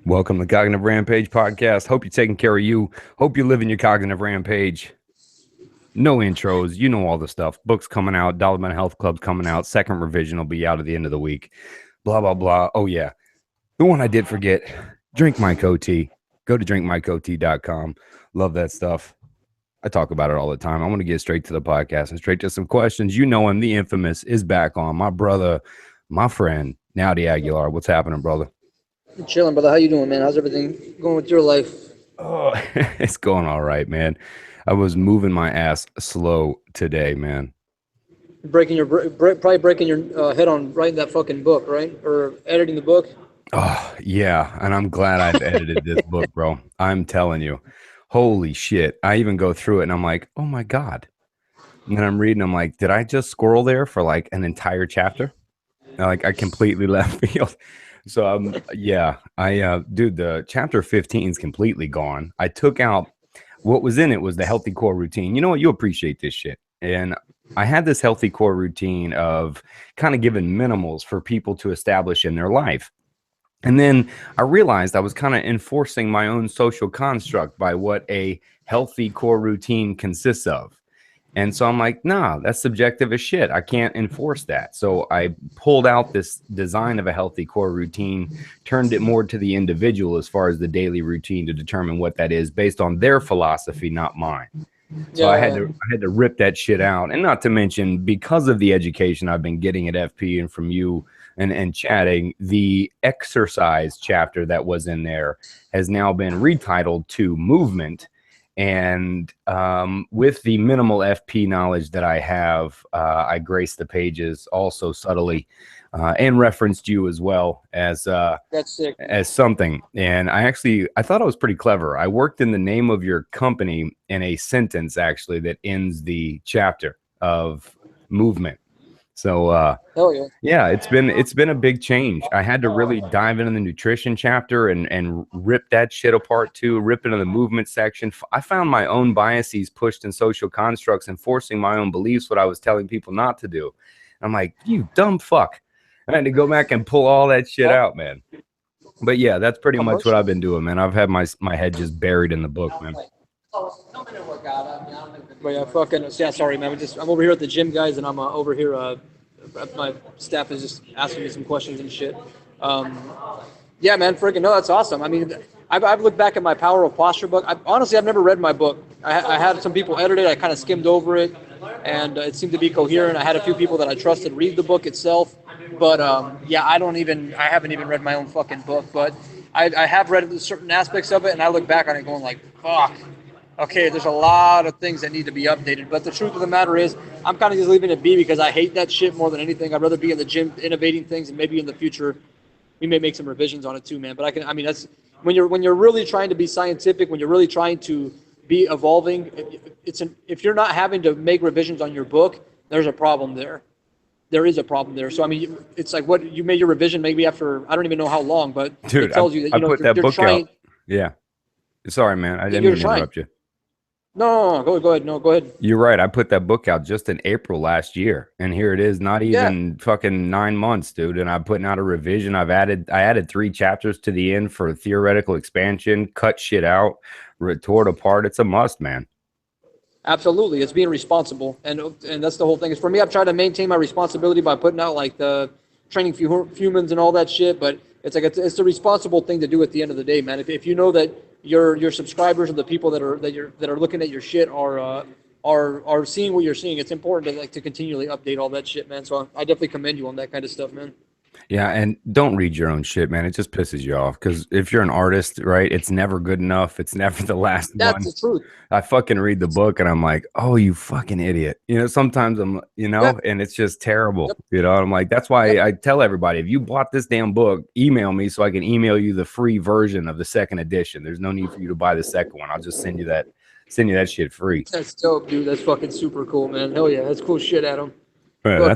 Welcome to the Cognitive Rampage Podcast. Hope you're taking care of you. Hope you're living your cognitive rampage. No intros. You know all the stuff. Books coming out. Dollar Man Health Club's coming out. Second revision will be out at the end of the week. Blah, blah, blah. Oh, yeah. The one I did forget. Drink Mike OT. Go to drinkmikeot.com. Love that stuff. I talk about it all the time. I want to get straight to the podcast and straight to some questions. You know him. The infamous is back on. My brother, my friend, Naudi Aguilar. What's happening, brother? I'm chilling, brother. How you doing, man? How's everything going with your life? Oh, it's going all right, man. I was moving my ass slow today, man. Probably breaking your head on writing that fucking book, right? Or editing the book. Oh, yeah. And I'm glad I've edited this book, bro. I'm telling you. Holy shit. I even go through it and I'm like, oh my God. And then I'm reading, I'm like, did I just squirrel there for like an entire chapter? Like I completely left field. So dude, the chapter 15 is completely gone. I took out what was in it was the healthy core routine. You know what? You appreciate this shit. And I had this healthy core routine of kind of giving minimals for people to establish in their life. And then I realized I was kind of enforcing my own social construct by what a healthy core routine consists of. And so I'm like, nah, that's subjective as shit. I can't enforce that. So I pulled out this design of a healthy core routine, turned it more to the individual as far as the daily routine to determine what that is based on their philosophy, not mine. So I had to rip that shit out. And not to mention, because of the education I've been getting at FP and from you and chatting, the exercise chapter that was in there has now been retitled to movement. And with the minimal FP knowledge that I have, I graced the pages also subtly and referenced you as well as That's sick. as something. And I thought I was pretty clever. I worked in the name of your company in a sentence actually that ends the chapter of movement. So Hell yeah, it's been a big change. I had to really dive into the nutrition chapter and rip that shit apart too, rip into the movement section. I found my own biases pushed in social constructs and forcing my own beliefs, what I was telling people not to do. I'm like, you dumb fuck. I had to go back and pull all that shit out, man. But yeah, that's pretty much what I've been doing, man. I've had my head just buried in the book, man. But yeah, sorry, man. I'm over here at the gym, guys, and I'm over here. My staff is just asking me some questions and shit. Yeah, man, freaking no, that's awesome. I mean, I've looked back at my Power of Posture book. Honestly, I've never read my book. I had some people edit it. I kind of skimmed over it, and it seemed to be coherent. I had a few people that I trusted read the book itself. But yeah, I haven't even read my own fucking book. But I have read certain aspects of it, and I look back on it going like, fuck. Okay, there's a lot of things that need to be updated. But the truth of the matter is, I'm kind of just leaving it be because I hate that shit more than anything. I'd rather be in the gym innovating things, and maybe in the future we may make some revisions on it too, man. But that's when you're really trying to be scientific, when you're really trying to be evolving, if you're not having to make revisions on your book, there's a problem there. There is a problem there. So I mean, it's like what you made your revision maybe after I don't even know how long, but dude, it tells you that I put that you're book trying. out. Yeah, sorry, man. I didn't mean to interrupt you. No, go ahead. No, go ahead. You're right. I put that book out just in April last year, and here it is, not even fucking 9 months, dude. And I'm putting out a revision. I added 3 chapters to the end for theoretical expansion, cut shit out, tore it apart. It's a must, man. Absolutely, it's being responsible, and that's the whole thing. Is for me, I've tried to maintain my responsibility by putting out like the training humans and all that shit. But it's like it's the responsible thing to do at the end of the day, man. If you know that your subscribers or the people that are looking at your shit are seeing what you're seeing, it's important to continually update all that shit, man. So I definitely commend you on that kind of stuff, man. Yeah, and don't read your own shit, man. It just pisses you off because if you're an artist, right, it's never good enough. It's never the last one. That's the truth. I fucking read the book and I'm like, oh, you fucking idiot. Sometimes and it's just terrible. Yep. I'm like, that's why I tell everybody, if you bought this damn book, email me so I can email you the free version of the second edition. There's no need for you to buy the second one. I'll just send you that shit free. That's dope, dude. That's fucking super cool, man. Hell yeah, that's cool shit, Adam. Yeah,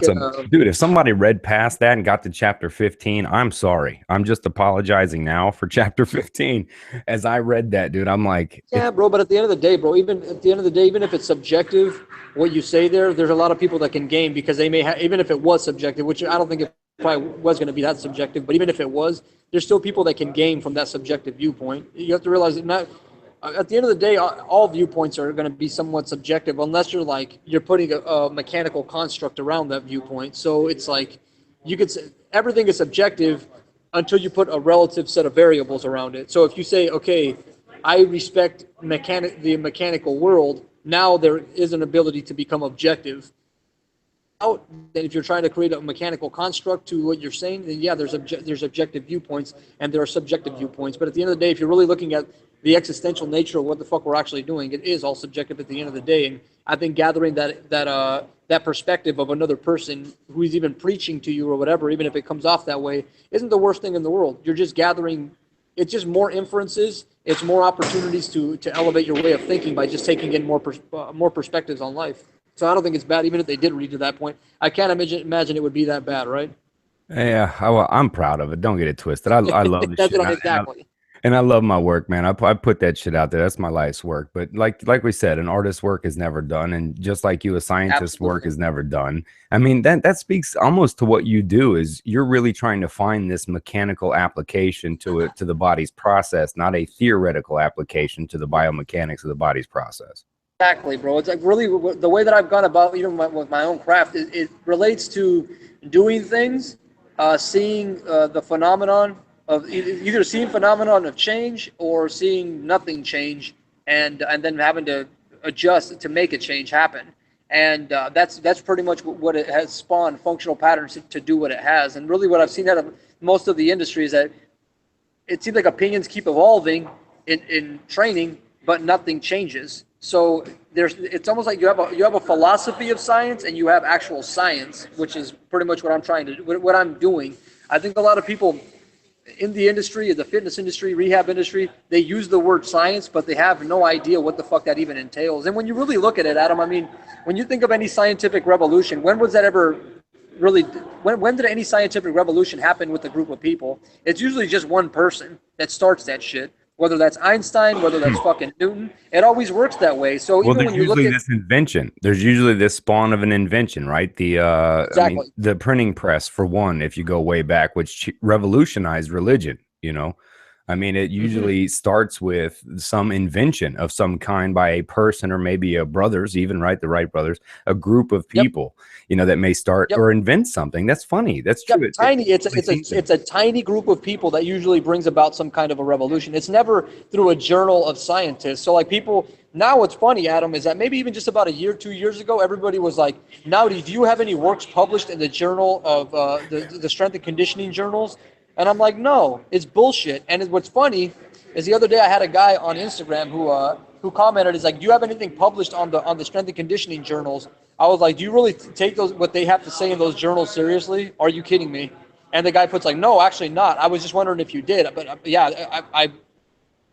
dude, if somebody read past that and got to chapter 15, I'm sorry. I'm just apologizing now for chapter 15. As I read that, dude, I'm like... Yeah, bro, but at the end of the day, bro, even if it's subjective, what you say there's a lot of people that can gain because they may have, even if it was subjective, which I don't think it probably was going to be that subjective, but even if it was, there's still people that can gain from that subjective viewpoint. You have to realize that not at the end of the day, all viewpoints are going to be somewhat subjective unless you're putting a mechanical construct around that viewpoint. So it's like you could say everything is subjective until you put a relative set of variables around it. So if you say, okay, I respect the mechanical world, now there is an ability to become objective. Out, then if you're trying to create a mechanical construct to what you're saying, then yeah, there's objective viewpoints and there are subjective viewpoints. But at the end of the day, if you're really looking at the existential nature of what the fuck we're actually doing, it is all subjective at the end of the day. And I think gathering that perspective of another person who's even preaching to you or whatever, even if it comes off that way, isn't the worst thing in the world. You're just gathering. It's just more inferences. It's more opportunities to elevate your way of thinking by just taking in more perspectives on life. So I don't think it's bad, even if they did read to that point. I can't imagine it would be that bad, right? Yeah, I'm proud of it. Don't get it twisted. I love the shit. Exactly. And I love my work, man. I put that shit out there. That's my life's work. But like we said, an artist's work is never done. And just like you, a scientist's work is never done. I mean, that speaks almost to what you do is you're really trying to find this mechanical application to the body's process, not a theoretical application to the biomechanics of the body's process. Exactly, bro. It's like really the way that I've gone about even with my own craft. It relates to doing things, seeing the phenomenon of either seeing phenomenon of change or seeing nothing change, and then having to adjust to make a change happen. And that's pretty much what it has spawned functional patterns to do what it has. And really, what I've seen out of most of the industry is that it seems like opinions keep evolving in training, but nothing changes. So it's almost like you have a philosophy of science and you have actual science, which is pretty much what I'm doing. I think a lot of people in the industry, the fitness industry, rehab industry, they use the word science, but they have no idea what the fuck that even entails. And when you really look at it, Adam, I mean, when you think of any scientific revolution, when was that ever really, when did any scientific revolution happen with a group of people? It's usually just one person that starts that shit. Whether that's Einstein, whether that's fucking Newton, it always works that way. So even when you look at this invention, there's usually this spawn of an invention, right? Exactly. I mean, the printing press, for one, if you go way back, which revolutionized religion. I mean, it usually starts with some invention of some kind by a person or maybe a brothers, even, right? The Wright brothers, a group of people, that may start or invent something. That's funny. That's true. It's a tiny group of people that usually brings about some kind of a revolution. It's never through a journal of scientists. So like people now, what's funny, Adam, is that maybe even just about 2 years ago, everybody was like, Naudi, do you have any works published in the journal of the strength and conditioning journals? And I'm like, no, it's bullshit. And what's funny is the other day I had a guy on Instagram who commented, is like, do you have anything published on the strength and conditioning journals? I was like, do you really take what they have to say in those journals seriously? Are you kidding me? And the guy puts like, no, actually not. I was just wondering if you did. But yeah,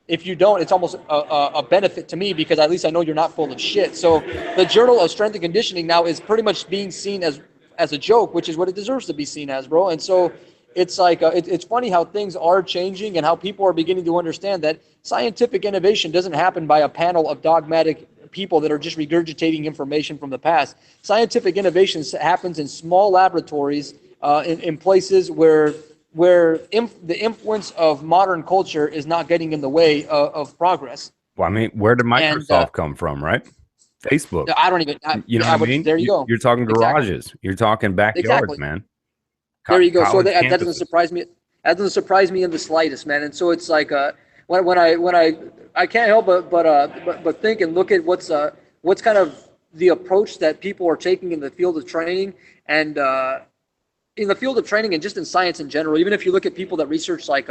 if you don't, it's almost a benefit to me because at least I know you're not full of shit. So the Journal of Strength and Conditioning now is pretty much being seen as a joke, which is what it deserves to be seen as, bro. And so it's like it's funny how things are changing and how people are beginning to understand that scientific innovation doesn't happen by a panel of dogmatic people that are just regurgitating information from the past. Scientific innovation happens in small laboratories in places where the influence of modern culture is not getting in the way of progress. Well, I mean, where did Microsoft come from, right? Facebook. I don't even. You know what I mean? There you go. You're talking garages. Exactly. You're talking backyards, man. There you go. So that doesn't surprise me. That doesn't surprise me in the slightest, man. And so it's like when I can't help but think and look at what's kind of the approach that people are taking in the field of training and in the field of training and just in science in general. Even if you look at people that research like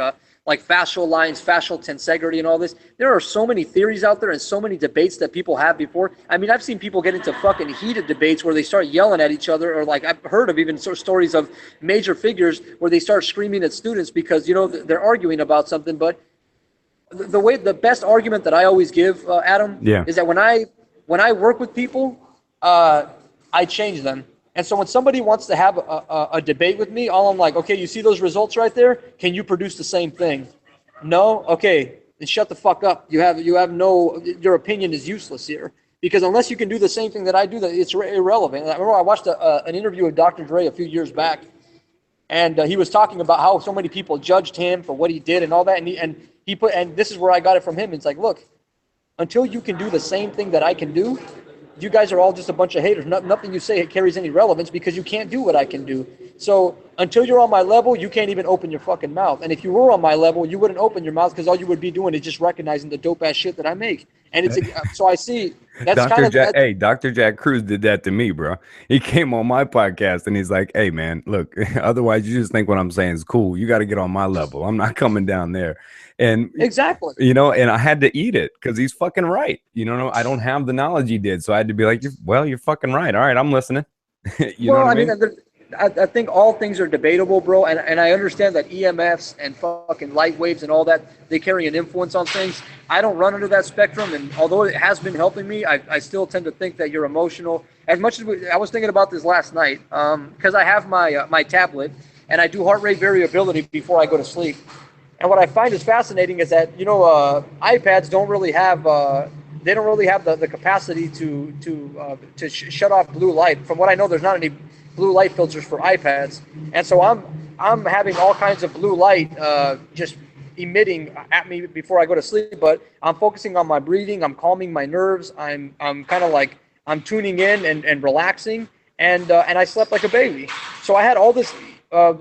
fascial lines, fascial tensegrity and all this, there are so many theories out there and so many debates that people have before. I mean, I've seen people get into fucking heated debates where they start yelling at each other, or like I've heard of even stories of major figures where they start screaming at students because, they're arguing about something. But the best argument that I always give, Adam, is that when I work with people, I change them. And so when somebody wants to have a debate with me, all I'm like, okay, you see those results right there? Can you produce the same thing? No? Okay, then shut the fuck up. Your opinion is useless here. Because unless you can do the same thing that I do, it's irrelevant. I remember I watched an interview with Dr. Dre a few years back, and he was talking about how so many people judged him for what he did and all that, and this is where I got it from him. It's like, look, until you can do the same thing that I can do, you guys are all just a bunch of haters. Nothing you say carries any relevance because you can't do what I can do. So until you're on my level, you can't even open your fucking mouth. And if you were on my level, you wouldn't open your mouth because all you would be doing is just recognizing the dope ass shit that I make. And it's so I see that's kind of hey, Dr. Jack Cruz did that to me, bro. He came on my podcast and he's like, hey man, look, otherwise you just think what I'm saying is cool. You got to get on my level. I'm not coming down there. And exactly, and I had to eat it because he's fucking right. I don't have the knowledge he did. So I had to be like, you're fucking right. All right, I'm listening. Know what I mean? I think all things are debatable, bro. And I understand that EMFs and fucking light waves and all that, they carry an influence on things. I don't run under that spectrum. And although it has been helping me, I still tend to think that you're emotional. As much as I was thinking about this last night, because I have my tablet and I do heart rate variability before I go to sleep. And what I find is fascinating is that, iPads don't really have the capacity to shut off blue light. From what I know, there's not any blue light filters for iPads, and so I'm having all kinds of blue light just emitting at me before I go to sleep. But I'm focusing on my breathing. I'm calming my nerves. I'm kind of like I'm tuning in and relaxing, and I slept like a baby. So I had all this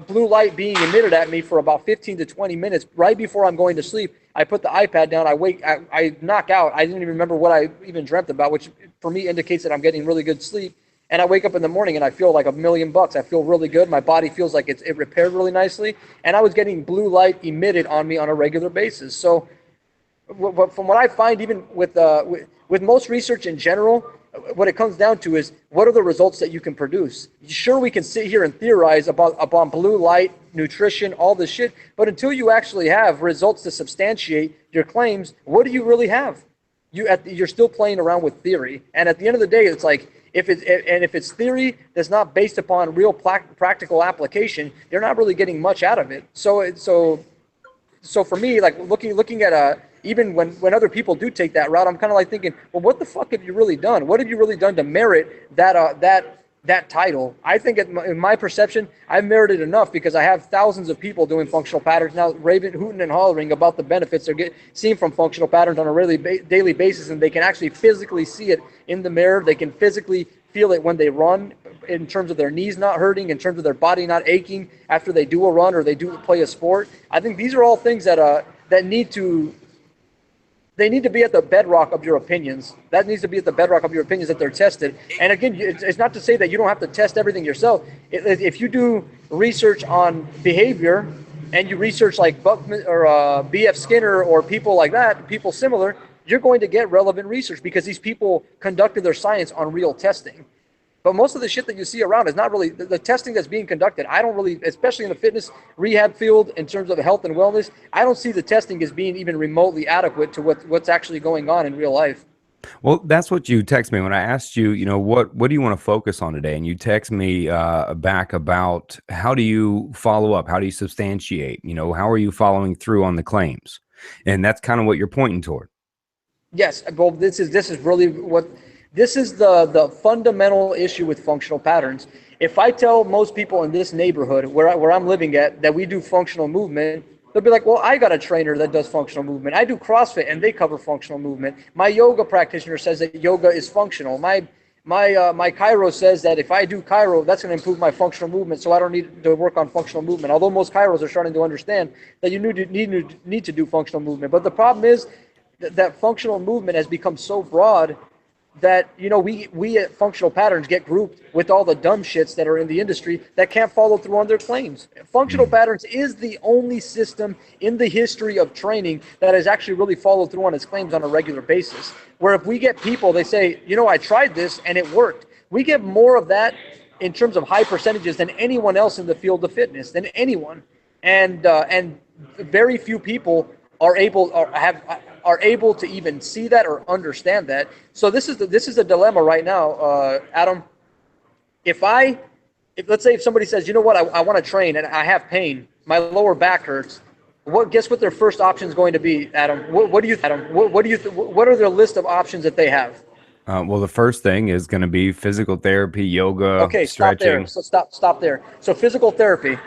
blue light being emitted at me for about 15 to 20 minutes right before I'm going to sleep. I put the iPad down. I knock out. I didn't even remember what I even dreamt about, which for me indicates that I'm getting really good sleep. And I wake up in the morning and I feel like $1,000,000. I feel really good. My body feels like it repaired really nicely. And I was getting blue light emitted on me on a regular basis. So from what I find, even with most research in general, what it comes down to is what are the results that you can produce. Sure, we can sit here and theorize about blue light, nutrition, all this shit, but until you actually have results to substantiate your claims, what do you really have? You're still playing around with theory. And at the end of the day, it's like, if it's theory that's not based upon real practical application, you're not really getting much out of it. So for me, like looking at even when other people do take that route, I'm kind of like thinking, well, what the fuck have you really done? What have you really done to merit that title? I think in my perception, I've merited enough because I have thousands of people doing functional patterns now, hooting and hollering about the benefits they're seeing from functional patterns on a daily basis, and they can actually physically see it in the mirror. They can physically feel it when they run, in terms of their knees not hurting, in terms of their body not aching after they do a run or they do play a sport. I think these are all things that need to be at the bedrock of your opinions. That needs to be at the bedrock of your opinions, that they're tested. And again, it's not to say that you don't have to test everything yourself. If you do research on behavior and you research like Buckman or B.F. Skinner or people like that, people similar, you're going to get relevant research because these people conducted their science on real testing. But most of the shit that you see around is not really the testing that's being conducted. I don't really, especially in the fitness rehab field, in terms of health and wellness, I don't see the testing as being even remotely adequate to what's actually going on in real life. Well, that's what you text me when I asked you, what do you want to focus on today? And you text me back about how do you follow up? How do you substantiate? How are you following through on the claims? And that's kind of what you're pointing toward. Yes, well, this is really what. This is the fundamental issue with functional patterns. If I tell most people in this neighborhood where I'm living at that we do functional movement, they'll be like, well, I got a trainer that does functional movement. I do CrossFit and they cover functional movement. My yoga practitioner says that yoga is functional. My chiro says that if I do chiro, that's going to improve my functional movement, so I don't need to work on functional movement. Although most chiros are starting to understand that you need to do functional movement. But the problem is that functional movement has become so broad that we at Functional Patterns get grouped with all the dumb shits that are in the industry that can't follow through on their claims. Functional Patterns is the only system in the history of training that has actually really followed through on its claims on a regular basis. Where if we get people, they say, I tried this and it worked. We get more of that in terms of high percentages than anyone else in the field of fitness, than anyone. And very few people are able to even see that or understand that. So this is a dilemma right now, Adam. If let's say if somebody says, I want to train and I have pain, my lower back hurts. Guess what their first option is going to be, Adam? What are their list of options that they have? Well, the first thing is going to be physical therapy, yoga, okay, stretching. Stop there. So stop there. So physical therapy.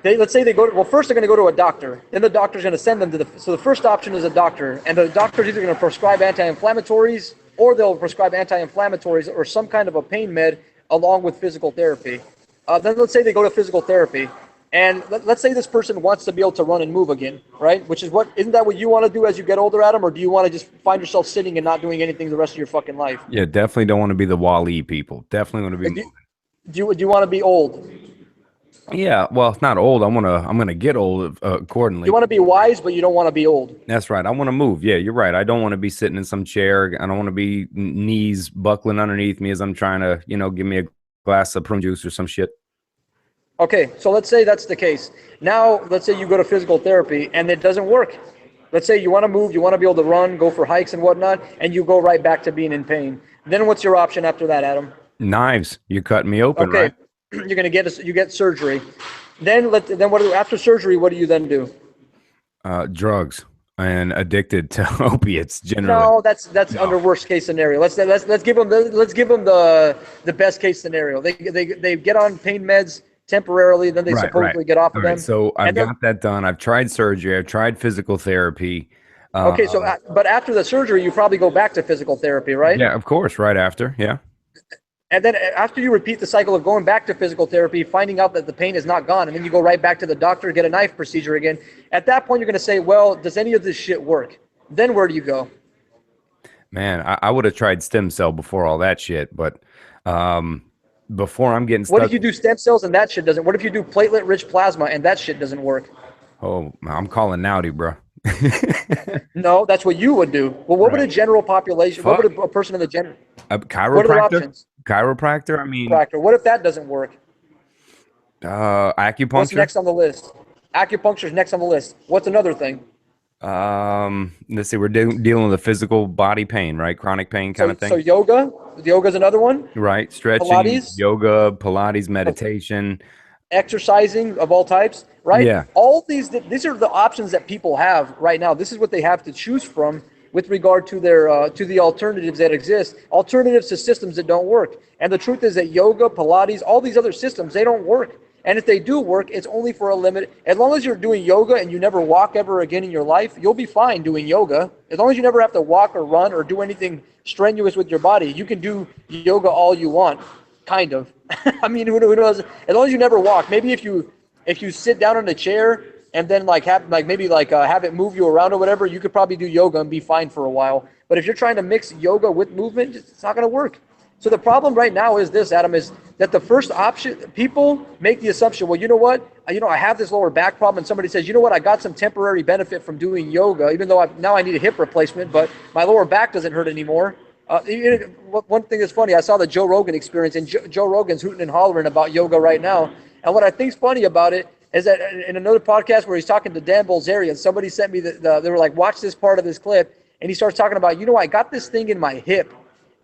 let's say they go to, well, first they're going to go to a doctor. Then the doctor's going to send them to so the first option is a doctor. And the doctor's either going to prescribe anti-inflammatories, or they'll prescribe anti-inflammatories or some kind of a pain med along with physical therapy. Then let's say they go to physical therapy. And let's say this person wants to be able to run and move again, right? Which is isn't that what you want to do as you get older, Adam? Or do you want to just find yourself sitting and not doing anything the rest of your fucking life? Yeah, definitely don't want to be the Wall-E people. Definitely want to be moving. Do you want to be old? Yeah, well, not old. I'm gonna get old accordingly. You want to be wise, but you don't want to be old. That's right. I want to move. Yeah, you're right. I don't want to be sitting in some chair. I don't want to be knees buckling underneath me as I'm trying to, give me a glass of prune juice or some shit. Okay, so let's say that's the case. Now, let's say you go to physical therapy and it doesn't work. Let's say you want to move, you want to be able to run, go for hikes and whatnot, and you go right back to being in pain. Then what's your option after that, Adam? Knives. You're cutting me open, okay. Right? You're gonna get surgery. Then after surgery, what do you then do? Drugs and addicted to opiates generally. No, that's under worst case scenario. Let's give them the best case scenario. They get on pain meds temporarily, then they supposedly get off of them. So I've got that done. I've tried surgery. I've tried physical therapy. Okay, so but after the surgery, you probably go back to physical therapy, right? Yeah, of course. Right after, yeah. And then after you repeat the cycle of going back to physical therapy, finding out that the pain is not gone, and then you go right back to the doctor, get a knife procedure again. At that point, you're going to say, well, does any of this shit work? Then where do you go? Man, I would have tried stem cell before all that shit, but before I'm getting stuck. What if you do stem cells and that shit doesn't? What if you do platelet-rich plasma and that shit doesn't work? Oh, I'm calling Naudi, bro. No, that's what you would do. Well, what would a general population, what would a person in the general? A chiropractor? What are the options? Chiropractor? I mean. Chiropractor. What if that doesn't work? Acupuncture? What's next on the list? Acupuncture is next on the list. What's another thing? Let's see. We're dealing with a physical body pain, right? Chronic pain kind of thing. So yoga? Yoga's another one? Right. Stretching, Pilates? yoga, Pilates, meditation. Exercising of all types, right? Yeah. All these are the options that people have right now. This is what they have to choose from with regard to their to the alternatives that exist, alternatives to systems that don't work. And the truth is that yoga, Pilates, all these other systems, they don't work. And if they do work, it's only for a limit. As long as you're doing yoga and you never walk ever again in your life, you'll be fine doing yoga. As long as you never have to walk or run or do anything strenuous with your body, you can do yoga all you want. Kind of. I mean, who knows? As long as you never walk. Maybe if you sit down in a chair and then have it move you around or whatever, you could probably do yoga and be fine for a while. But if you're trying to mix yoga with movement, it's not going to work. So the problem right now is this, Adam, is that the first option, people make the assumption, well, you know what? I have this lower back problem, and somebody says, you know what? I got some temporary benefit from doing yoga, even though now I need a hip replacement, but my lower back doesn't hurt anymore. One thing that's funny, I saw the Joe Rogan experience, and Joe Rogan's hooting and hollering about yoga right now. And what I think's funny about it is that in another podcast where he's talking to Dan Bilzerian, somebody sent me they were like, watch this part of this clip, and he starts talking about, I got this thing in my hip,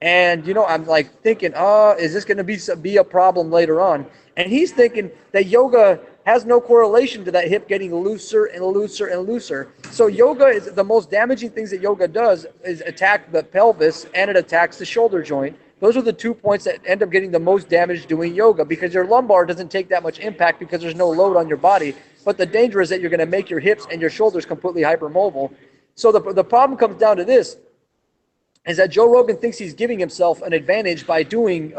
and I'm like thinking, is this going to be a problem later on? And he's thinking that yoga has no correlation to that hip getting looser and looser and looser. So yoga is the most damaging things that yoga does is attack the pelvis and it attacks the shoulder joint. Those are the 2 points that end up getting the most damage doing yoga because your lumbar doesn't take that much impact because there's no load on your body. But the danger is that you're going to make your hips and your shoulders completely hypermobile. So the problem comes down to this, is that Joe Rogan thinks he's giving himself an advantage by doing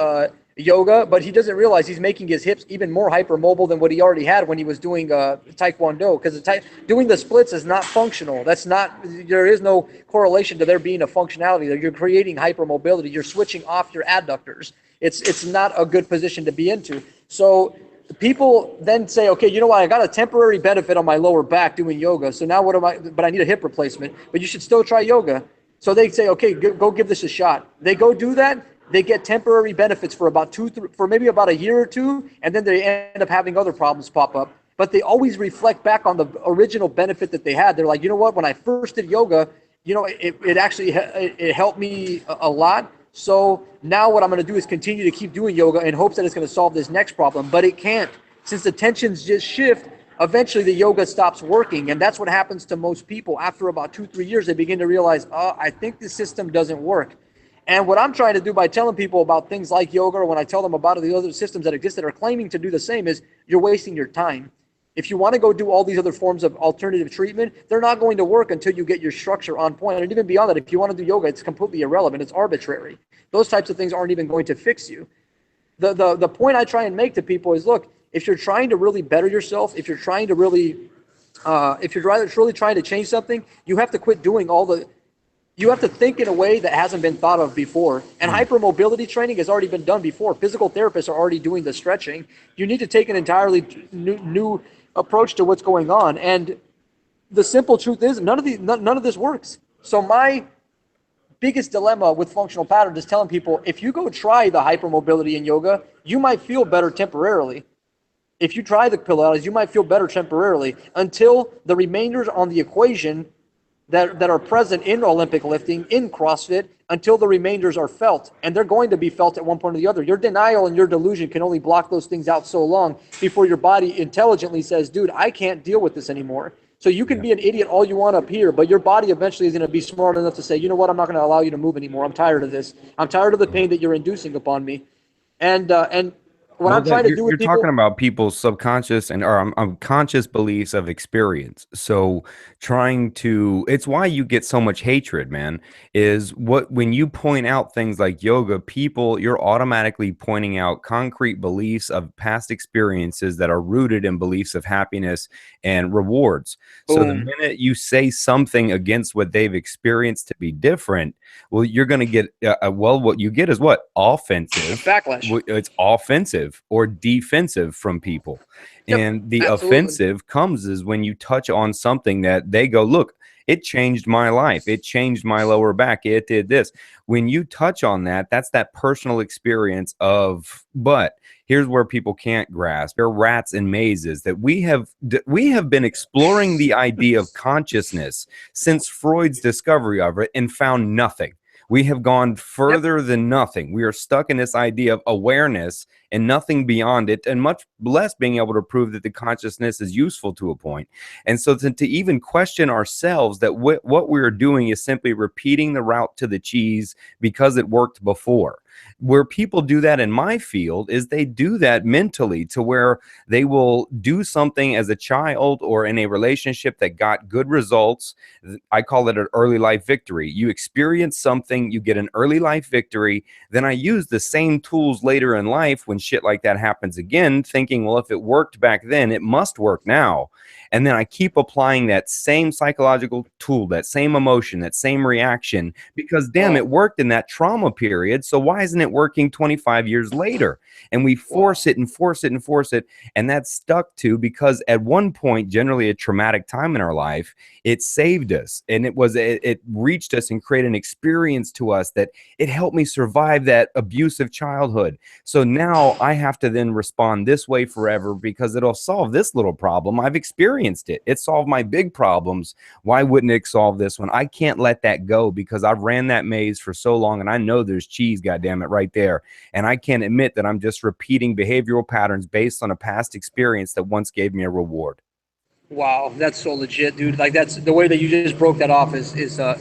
yoga, but he doesn't realize he's making his hips even more hypermobile than what he already had when he was doing Taekwondo, because doing the splits is not functional. There is no correlation to there being a functionality. You're creating hypermobility. You're switching off your adductors. It's not a good position to be into. So people then say, okay, you know what? I got a temporary benefit on my lower back doing yoga. So now but I need a hip replacement, but you should still try yoga. So they say, okay, go give this a shot. They go do that. They get temporary benefits for maybe about a year or two, and then they end up having other problems pop up. But they always reflect back on the original benefit that they had. They're like, you know what? When I first did yoga, it actually helped me a lot. So now what I'm going to do is continue to keep doing yoga in hopes that it's going to solve this next problem. But it can't. Since the tensions just shift, eventually the yoga stops working. And that's what happens to most people. After about 2-3 years, they begin to realize, I think the system doesn't work. And what I'm trying to do by telling people about things like yoga, or when I tell them about the other systems that exist that are claiming to do the same, is you're wasting your time. If you want to go do all these other forms of alternative treatment, they're not going to work until you get your structure on point. And even beyond that, if you want to do yoga, it's completely irrelevant. It's arbitrary. Those types of things aren't even going to fix you. The point I try and make to people is, look, if you're trying to really better yourself, if you're trying to really, if you're really trying to change something, you have to quit doing you have to think in a way that hasn't been thought of before. And hypermobility training has already been done before. Physical therapists are already doing the stretching. You need to take an entirely new approach to what's going on. And the simple truth is none of this works. So my biggest dilemma with functional patterns is telling people, if you go try the hypermobility in yoga, you might feel better temporarily. If you try the Pilates, you might feel better temporarily until the remainders on the equation that are present in Olympic lifting, in CrossFit, until the remainders are felt. And they're going to be felt at one point or the other. Your denial and your delusion can only block those things out so long before your body intelligently says, dude, I can't deal with this anymore. So you can be an idiot all you want up here, but your body eventually is going to be smart enough to say, you know what, I'm not going to allow you to move anymore. I'm tired of this. I'm tired of the pain that you're inducing upon me. And what I'm trying to do with people, you're talking about people's subconscious and or conscious beliefs of experience. So it's why you get so much hatred, man, is when you point out things like yoga, you're automatically pointing out concrete beliefs of past experiences that are rooted in beliefs of happiness and rewards. Boom. So the minute you say something against what they've experienced to be different, well, you're going to get, what you get is what? Offensive. Backlash. It's offensive or defensive from people. And the offensive comes is when you touch on something that they go, look, it changed my life. It changed my lower back. It did this. When you touch on that, that's that personal experience but here's where people can't grasp. They're rats in mazes that we have been exploring the idea of consciousness since Freud's discovery of it and found nothing. We have gone further than nothing. We are stuck in this idea of awareness and nothing beyond it, and much less being able to prove that the consciousness is useful to a point. And so to even question ourselves that what we're doing is simply repeating the route to the cheese because it worked before. Where people do that in my field is they do that mentally, to where they will do something as a child or in a relationship that got good results. I call it an early life victory. You experience something, you get an early life victory. Then I use the same tools later in life when shit like that happens again, thinking, well, if it worked back then, it must work now. And then I keep applying that same psychological tool, that same emotion, that same reaction, because damn, it worked in that trauma period. So why isn't it working 25 years later? And we force it and force it and force it. And that's stuck to because at one point, generally a traumatic time in our life, it saved us. And it reached us and created an experience to us that it helped me survive that abusive childhood. So now I have to then respond this way forever because it'll solve this little problem. I've experienced it. It solved my big problems. Why wouldn't it solve this one? I can't let that go because I've ran that maze for so long and I know there's cheese, goddammit, right there. And I can't admit that I'm just repeating behavioral patterns based on a past experience that once gave me a reward. Wow, that's so legit, dude. Like, that's the way that you just broke that off is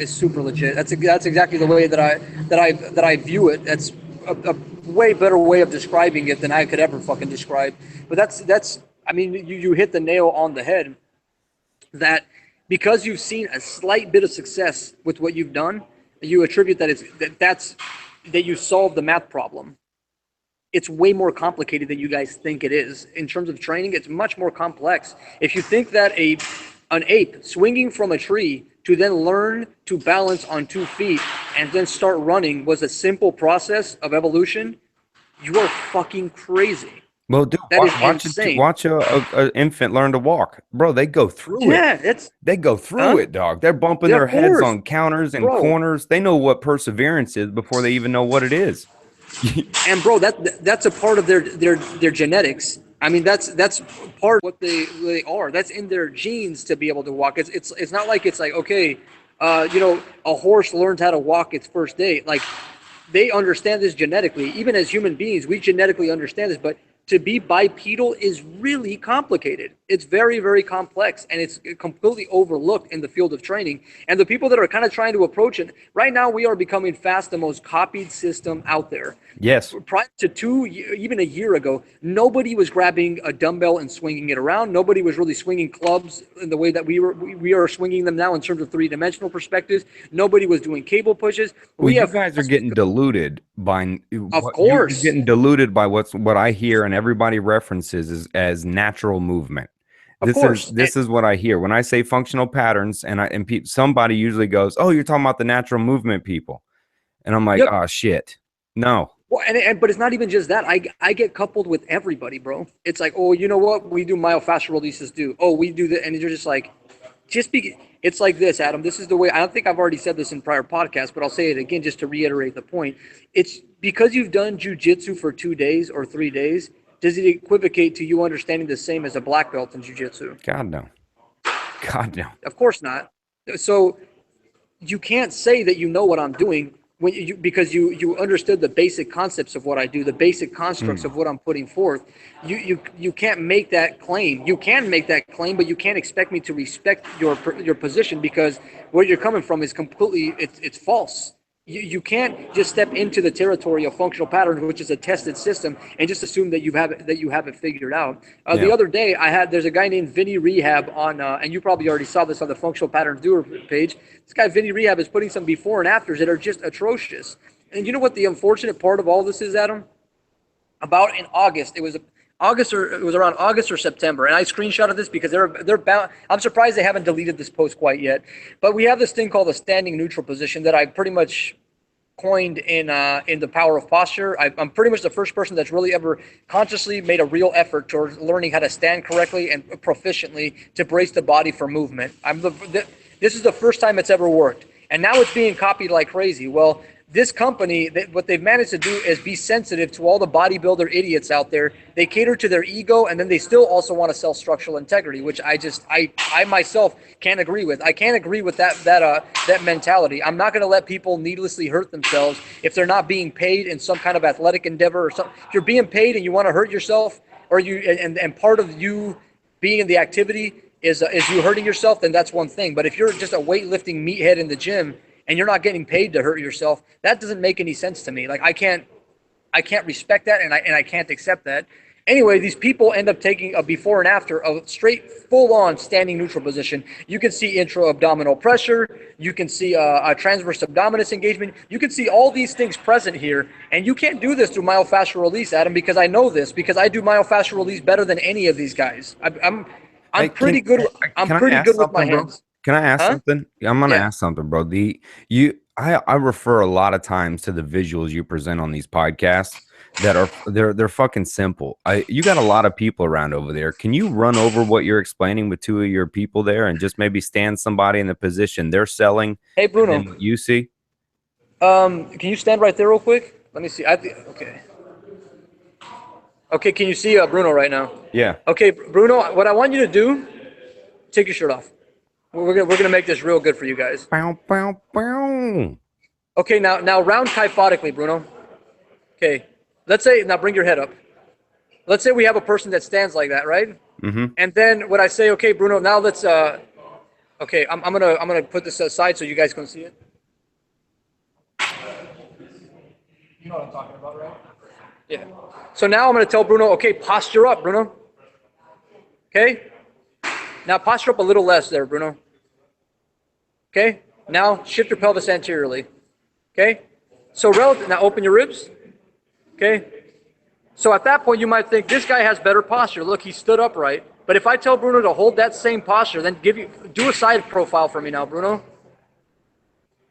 super legit. That's exactly the way that I view it. That's a way better way of describing it than I could ever fucking describe. But that's I mean, you hit the nail on the head, that because you've seen a slight bit of success with what you've done, you attribute that you solved the math problem. It's way more complicated than you guys think it is. In terms of training, it's much more complex. If you think that an ape swinging from a tree to then learn to balance on 2 feet and then start running was a simple process of evolution, you are fucking crazy. Well, dude, watch a infant learn to walk, bro. They go through it. Yeah, they go through it, dog. They're bumping their heads on counters and corners. They know what perseverance is before they even know what it is. And bro, that's a part of their genetics. I mean, that's part of what they are. That's in their genes to be able to walk. It's not like it's like, okay, a horse learned how to walk its first day. Like, they understand this genetically. Even as human beings, we genetically understand this, but to be bipedal is really complicated. It's very, very complex, and it's completely overlooked in the field of training. And the people that are kind of trying to approach it, right now we are becoming fast the most copied system out there. Yes. Prior to even a year ago, nobody was grabbing a dumbbell and swinging it around. Nobody was really swinging clubs in the way that we are swinging them now in terms of three-dimensional perspectives. Nobody was doing cable pushes. Well, you guys are getting diluted by of what course, you're getting diluted by what I hear and everybody references as natural movement. This is what I hear when I say functional patterns, and somebody usually goes, "Oh, you're talking about the natural movement people," and I'm like, "Oh shit, no." Well, but it's not even just that. I get coupled with everybody, bro. It's like, oh, you know what? We do myofascial releases too. Oh, we do that, and you're just like, it's like this, Adam. This is the way. I don't think I've already said this in prior podcasts, but I'll say it again just to reiterate the point. It's because you've done jujitsu for 2 days or 3 days. Does it equivocate to you understanding the same as a black belt in jiu-jitsu? God, no. God, no. Of course not. So you can't say that you know what I'm doing because you understood the basic concepts of what I do, the basic constructs of what I'm putting forth. You can't make that claim. You can make that claim, but you can't expect me to respect your position because where you're coming from is completely it's false. You can't just step into the territory of functional patterns, which is a tested system, and just assume that you have it figured out. The other day, there's a guy named Vinny Rehab on, and you probably already saw this on the Functional Patterns Doer page. This guy Vinny Rehab is putting some before and afters that are just atrocious. And you know what the unfortunate part of all this is, Adam? About in August, it was around August or September, and I screenshotted this because they're bound. I'm surprised they haven't deleted this post quite yet. But we have this thing called a standing neutral position that I pretty much coined in the Power of Posture. I'm pretty much the first person that's really ever consciously made a real effort towards learning how to stand correctly and proficiently to brace the body for movement. This is the first time it's ever worked, and now it's being copied like crazy. Well, this company, what they've managed to do is be sensitive to all the bodybuilder idiots out there. They cater to their ego, and then they still also want to sell structural integrity, which I myself can't agree with. I can't agree with that mentality. I'm not going to let people needlessly hurt themselves if they're not being paid in some kind of athletic endeavor or something. If you're being paid and you want to hurt yourself, or and part of you being in the activity is you hurting yourself, then that's one thing. But if you're just a weightlifting meathead in the gym and you're not getting paid to hurt yourself, that doesn't make any sense to me. Like I can't respect that, and I can't accept that. Anyway, these people end up taking a before and after of straight full-on standing neutral position. You can see intra-abdominal pressure. You can see a transverse abdominis engagement. You can see all these things present here, and you can't do this through myofascial release, Adam, because I know this, because I do myofascial release better than any of these guys. I'm pretty good with my hands. Can I ask something? I'm gonna ask something, bro. I refer a lot of times to the visuals you present on these podcasts that are they're fucking simple. You got a lot of people around over there. Can you run over what you're explaining with two of your people there and just maybe stand somebody in the position they're selling? Hey, Bruno. You see? Can you stand right there real quick? Let me see. Okay. Okay, can you see Bruno right now? Yeah. Okay, Bruno, what I want you to do, take your shirt off. We're gonna make this real good for you guys. Bow, bow, bow. Okay, now round kyphotically, Bruno. Okay, let's say, now bring your head up. Let's say we have a person that stands like that, right? Mm-hmm. And then when I say, okay, Bruno, now let's okay, I'm gonna put this aside so you guys can see it. You know what I'm talking about, right? Yeah. So now I'm gonna tell Bruno, okay, posture up, Bruno. Okay. Now posture up a little less there, Bruno. Okay? Now shift your pelvis anteriorly. Okay? So now open your ribs. Okay? So at that point you might think this guy has better posture. Look, he stood upright. But if I tell Bruno to hold that same posture, then do a side profile for me now, Bruno.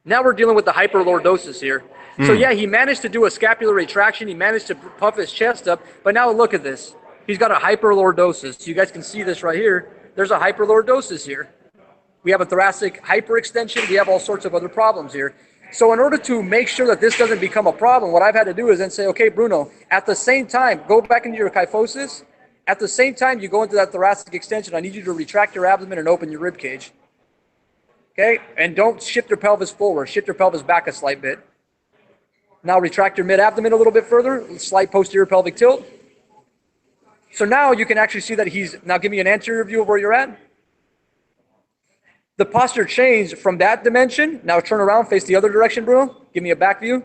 Now we're dealing with the hyperlordosis here. So yeah, he managed to do a scapular retraction. He managed to puff his chest up. But now look at this. He's got a hyperlordosis. You guys can see this right here. There's a hyperlordosis here. We have a thoracic hyperextension. We have all sorts of other problems here. So in order to make sure that this doesn't become a problem, what I've had to do is then say, okay, Bruno, at the same time, go back into your kyphosis. At the same time you go into that thoracic extension, I need you to retract your abdomen and open your rib cage. Okay? And don't shift your pelvis forward. Shift your pelvis back a slight bit. Now retract your mid-abdomen a little bit further. Slight posterior pelvic tilt. So now you can actually see that now give me an anterior view of where you're at. The posture changed from that dimension. Now turn around, face the other direction, Bruno. Give me a back view,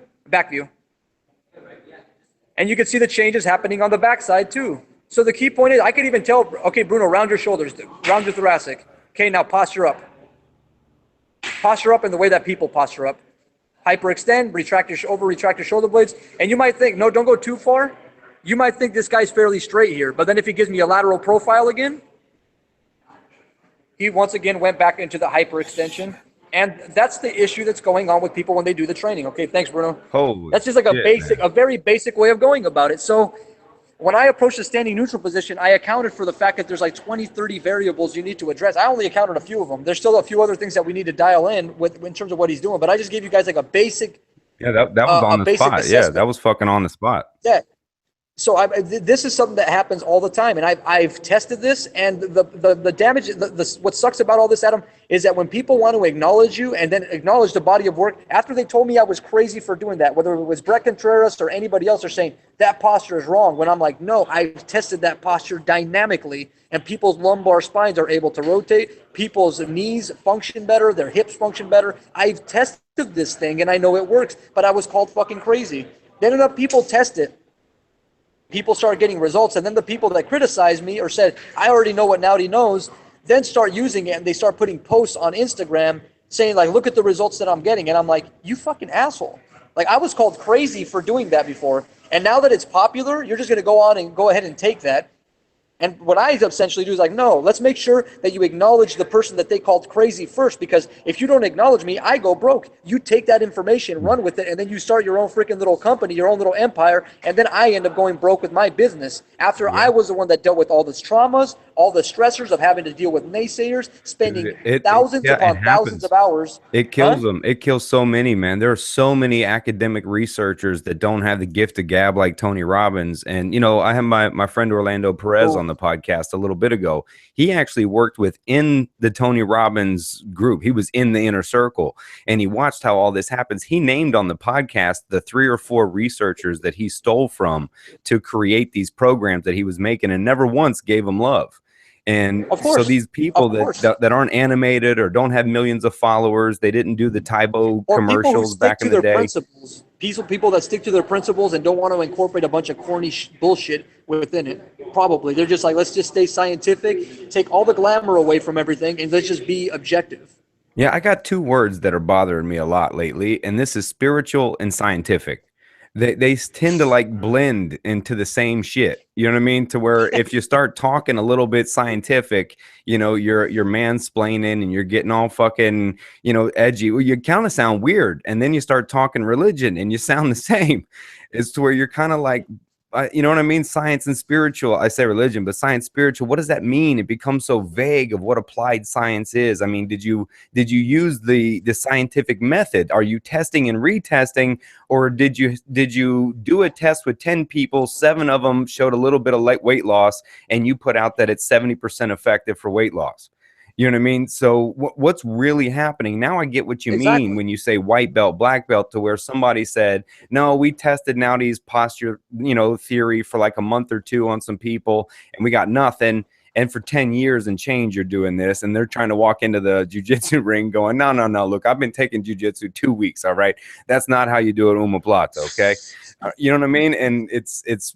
And you can see the changes happening on the back side too. So the key point is, I could even tell, okay, Bruno, round your shoulders, round your thoracic. Okay, now posture up. Posture up in the way that people posture up. Hyperextend, retract your shoulder blades. And you might think, no, don't go too far. You might think this guy's fairly straight here, but then if he gives me a lateral profile again, he once again went back into the hyperextension. And that's the issue that's going on with people when they do the training. Okay, thanks, Bruno. That's just like a very basic way of going about it. So when I approached the standing neutral position, I accounted for the fact that there's like 20, 30 variables you need to address. I only accounted a few of them. There's still a few other things that we need to dial in in terms of what he's doing. But I just gave you guys like a basic. Yeah, that was on the spot. Assessment. Yeah, that was fucking on the spot. Yeah. So this is something that happens all the time, and I've tested this, and the damage. What sucks about all this, Adam, is that when people want to acknowledge you and then acknowledge the body of work after they told me I was crazy for doing that, whether it was Brett Contreras or anybody else, are saying that posture is wrong. When I'm like, no, I've tested that posture dynamically, and people's lumbar spines are able to rotate, people's knees function better, their hips function better. I've tested this thing, and I know it works, but I was called fucking crazy. Then enough people test it. People start getting results, and then the people that criticize me or said, I already know what Naudi knows, then start using it, and they start putting posts on Instagram saying, like, look at the results that I'm getting. And I'm like, you fucking asshole. Like, I was called crazy for doing that before, and now that it's popular, you're just going to go ahead and take that. And what I essentially do is like, no, let's make sure that you acknowledge the person that they called crazy first, because if you don't acknowledge me, I go broke. You take that information, run with it, and then you start your own freaking little company, your own little empire, and then I end up going broke with my business after I was the one that dealt with all this traumas, all the stressors of having to deal with naysayers, spending thousands upon thousands of hours. It kills them. It kills so many, man. There are so many academic researchers that don't have the gift of gab like Tony Robbins. And, you know, I have my friend Orlando Perez on the podcast a little bit ago. He actually worked within the Tony Robbins group. He was in the inner circle, and he watched how all this happens. He named on the podcast the 3 or 4 researchers that he stole from to create these programs that he was making, and never once gave them love. And so these people that aren't animated or don't have millions of followers, they didn't do the Tybo commercials back in the day. People that stick to their principles and don't want to incorporate a bunch of corny bullshit within it. Probably they're just like, let's just stay scientific, take all the glamour away from everything, and let's just be objective. Yeah, I got 2 words that are bothering me a lot lately, and this is spiritual and scientific. They tend to like blend into the same shit. You know what I mean? To where if you start talking a little bit scientific, you know, you're mansplaining and you're getting all fucking, you know, edgy. Well, you kind of sound weird. And then you start talking religion and you sound the same. It's to where you're kind of like, you know what I mean? Science and spiritual. I say religion, but science, spiritual. What does that mean? It becomes so vague of what applied science is. I mean, did you use the scientific method? Are you testing and retesting, or did you do a test with 10 people? 7 of them showed a little bit of weight loss, and you put out that it's 70% effective for weight loss. You know what I mean? So what's really happening? Now I get what you mean when you say white belt, black belt, to where somebody said, no, we tested Naudi's posture, you know, theory for like a month or 2 on some people, and we got nothing. And for 10 years and change, you're doing this, and they're trying to walk into the jiu-jitsu ring going, no, look, I've been taking jiu-jitsu 2 weeks. All right. That's not how you do it. Omoplata. Okay. You know what I mean? And it's,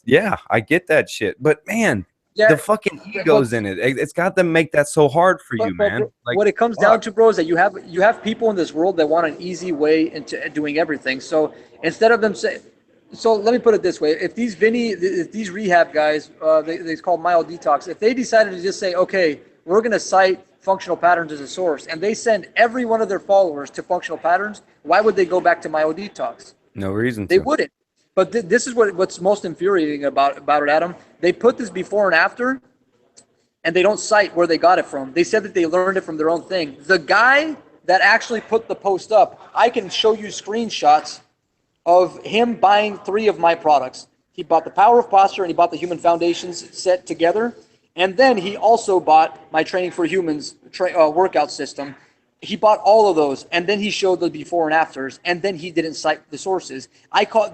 yeah, I get that shit, but man, the fucking egos in it. It's got to make that so hard for you, man. Like, what it comes down to, bro, is that you have people in this world that want an easy way into doing everything. So instead of them say, so let me put it this way: if these rehab guys, they call mild detox, if they decided to just say, okay, we're going to cite functional patterns as a source, and they send every one of their followers to functional patterns, why would they go back to mild detox? No reason. They wouldn't. But this is what's most infuriating about it, Adam. They put this before and after, and they don't cite where they got it from. They said that they learned it from their own thing. The guy that actually put the post up, I can show you screenshots of him buying 3 of my products. He bought the Power of Posture, and he bought the Human Foundations set together. And then he also bought my Training for Humans workout system. He bought all of those, and then he showed the before and afters, and then he didn't cite the sources.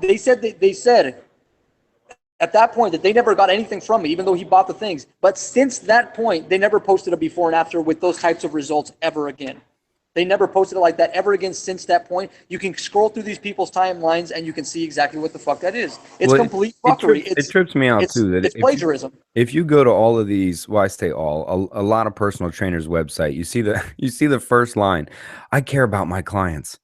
They said at that point that they never got anything from me, even though he bought the things. But since that point, they never posted a before and after with those types of results ever again. They never posted it like that ever again since that point. You can scroll through these people's timelines and you can see exactly what the fuck that is. It's complete fuckery. It trips me out too that it's plagiarism. If you go to all of these, well, I say all, a lot of personal trainers' website, you see the first line, I care about my clients.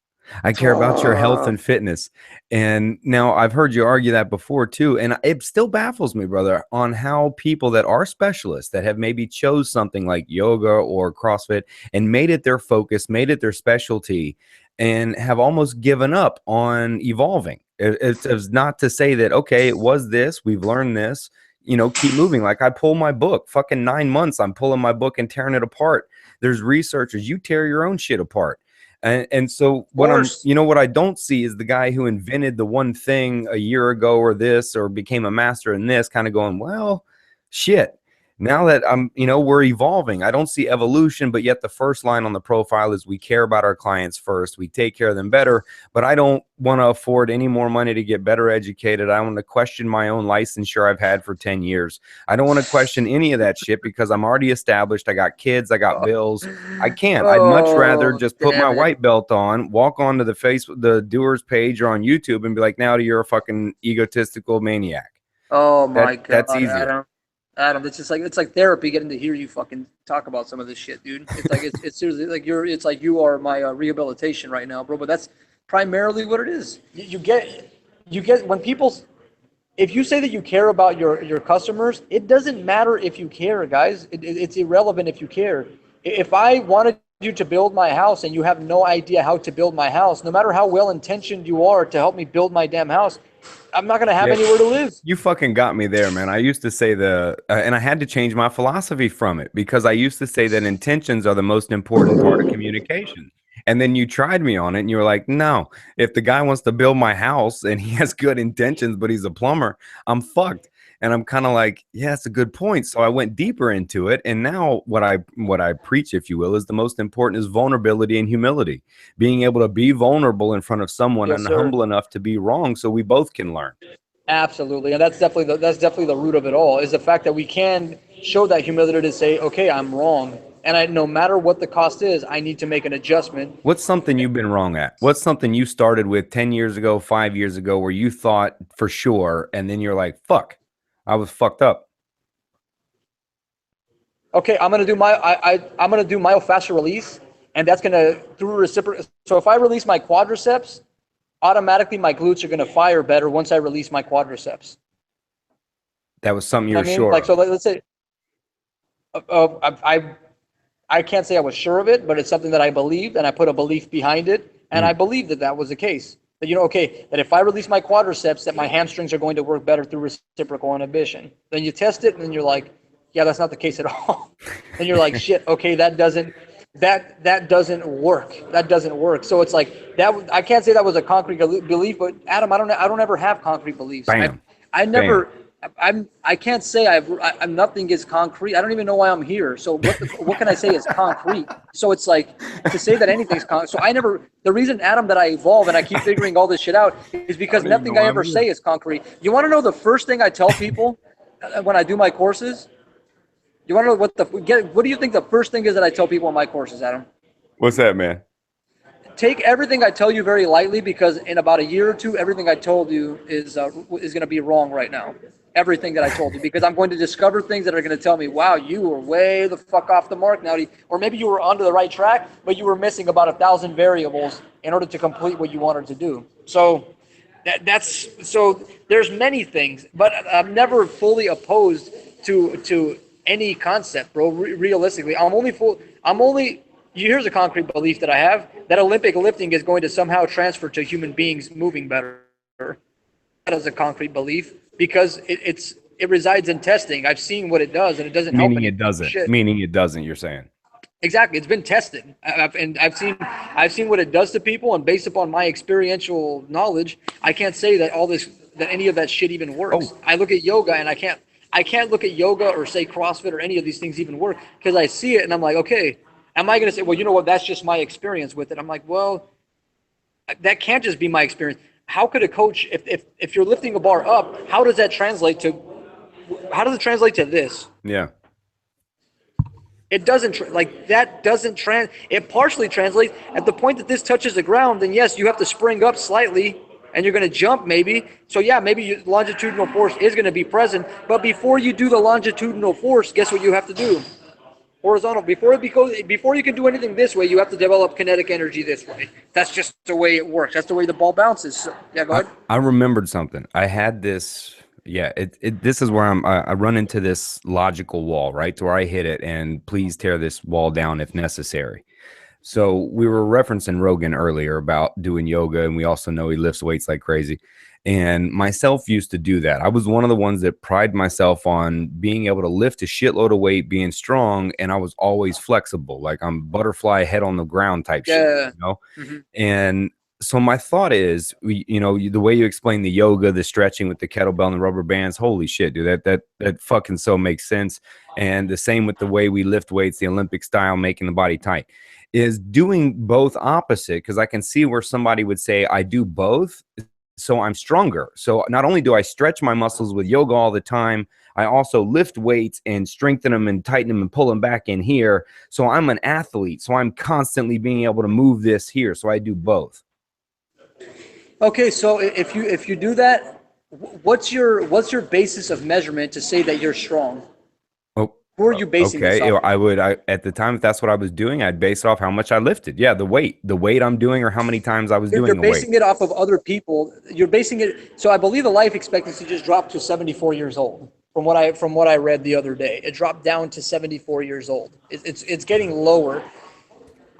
I care about your health and fitness. And now I've heard you argue that before too. And it still baffles me, brother, on how people that are specialists that have maybe chose something like yoga or CrossFit and made it their focus, made it their specialty, and have almost given up on evolving. It's not to say that, okay, it was this, we've learned this, keep moving. Like I pull my book, fucking 9 months, I'm pulling my book and tearing it apart. There's researchers, you tear your own shit apart. And so what I don't see is the guy who invented the one thing a year ago or this, or became a master in this, kind of going, well, shit. Now that we're evolving, I don't see evolution, but yet the first line on the profile is we care about our clients first. We take care of them better, but I don't want to afford any more money to get better educated. I want to question my own licensure I've had for 10 years. I don't want to question any of that shit because I'm already established. I got kids. I got bills. I can't. I'd much rather just put my white belt on, walk onto the doers page or on YouTube and be like, Naudi, you're a fucking egotistical maniac. Oh my God. That's easier. Adam, it's like therapy getting to hear you fucking talk about some of this shit, dude. It's like it's seriously like you are my rehabilitation right now, bro. But that's primarily what it is. You get when people, if you say that you care about your customers, it doesn't matter if you care, guys. It's irrelevant if you care. If I wanted you to build my house and you have no idea how to build my house, no matter how well intentioned you are to help me build my damn house, I'm not going to have anywhere to live. You fucking got me there, man. I used to say and I had to change my philosophy from it because I used to say that intentions are the most important part of communication. And then you tried me on it and you were like, no, if the guy wants to build my house and he has good intentions, but he's a plumber, I'm fucked. And I'm kind of like, yeah, that's a good point. So I went deeper into it. And now what I preach, if you will, is the most important is vulnerability and humility. Being able to be vulnerable in front of someone and humble enough to be wrong so we both can learn. Absolutely. And that's definitely the root of it all, is the fact that we can show that humility to say, okay, I'm wrong. And no matter what the cost is, I need to make an adjustment. What's something you've been wrong at? What's something you started with 10 years ago, 5 years ago, where you thought for sure, and then you're like, fuck, I was fucked up. Okay, I'm gonna do myofascial release, and that's gonna through reciprocal. So if I release my quadriceps, automatically my glutes are gonna fire better once I release my quadriceps. That was something you're sure. Like, so let's say, I can't say I was sure of it, but it's something that I believed, and I put a belief behind it, and I believed that was the case. That, that if I release my quadriceps, that my hamstrings are going to work better through reciprocal inhibition. Then you test it, and then you're like, yeah, that's not the case at all. And you're like, shit, okay, that doesn't work. That doesn't work. So it's like that. I can't say that was a concrete belief, but Adam, I don't ever have concrete beliefs. I can't say I'm nothing is concrete. I don't even know why I'm here. So what can I say is concrete? So it's like to say that anything's concrete. So the reason, Adam, that I evolve and I keep figuring all this shit out is because nothing I ever say is concrete. You want to know the first thing I tell people when I do my courses? You want to know what do you think the first thing is that I tell people in my courses, Adam? What's that, man? Take everything I tell you very lightly, because in about a year or two, everything I told you is going to be wrong right now. Everything that I told you, because I'm going to discover things that are going to tell me, wow, you were way the fuck off the mark, Naudi. Or maybe you were onto the right track, but you were missing about 1,000 variables in order to complete what you wanted to do. So so there's many things, but I'm never fully opposed to any concept, bro. Realistically, here's a concrete belief that I have, that Olympic lifting is going to somehow transfer to human beings moving better. That is a concrete belief, because it resides in testing. I've seen what it does, and it doesn't help. Meaning it doesn't, you're saying. Exactly. It's been tested. I've seen what it does to people, and based upon my experiential knowledge, I can't say that any of that shit even works. Oh. I look at yoga, and I can't look at yoga or say CrossFit or any of these things even work, because I see it and I'm like, okay, am I going to say, well, you know what, that's just my experience with it? I'm like, well, that can't just be my experience. how could a coach, if you're lifting a bar up, how does that translate to this? Yeah. It doesn't like that doesn't it partially translates at the point that this touches the ground. Then yes, you have to spring up slightly and you're going to jump maybe. So yeah, maybe longitudinal force is going to be present. But before you do the longitudinal force, guess what you have to do? Horizontal. Before you can do anything this way, you have to develop kinetic energy this way. That's just the way it works. That's the way the ball bounces. So, yeah, go ahead. I remembered something. I had this. Yeah, this is where I run into this logical wall, right? To where I hit it, and please tear this wall down if necessary. So we were referencing Rogan earlier about doing yoga, and we also know he lifts weights like crazy. And myself used to do that. I was one of the ones that pride myself on being able to lift a shitload of weight, being strong, and I was always flexible, like I'm butterfly head on the ground type shit, you know? Mm-hmm. And so my thought is, the way you explain the yoga, the stretching with the kettlebell and the rubber bands, holy shit, dude, that fucking so makes sense. And the same with the way we lift weights, the Olympic style, making the body tight, is doing both opposite. Because I can see where somebody would say, I do both, so I'm stronger. So not only do I stretch my muscles with yoga all the time, I also lift weights and strengthen them and tighten them and pull them back in here. So I'm an athlete. So I'm constantly being able to move this here. So I do both. Okay, so if you do that, what's your basis of measurement to say that you're strong? Oh, who are you basing this off? I at the time, if that's what I was doing, I'd base it off how much I lifted. Yeah, the weight I'm doing, or how many times I was doing. You're basing it off of other people. You're basing it. So I believe the life expectancy just dropped to 74 years old. From what I read the other day, it dropped down to 74 years old. It's getting lower.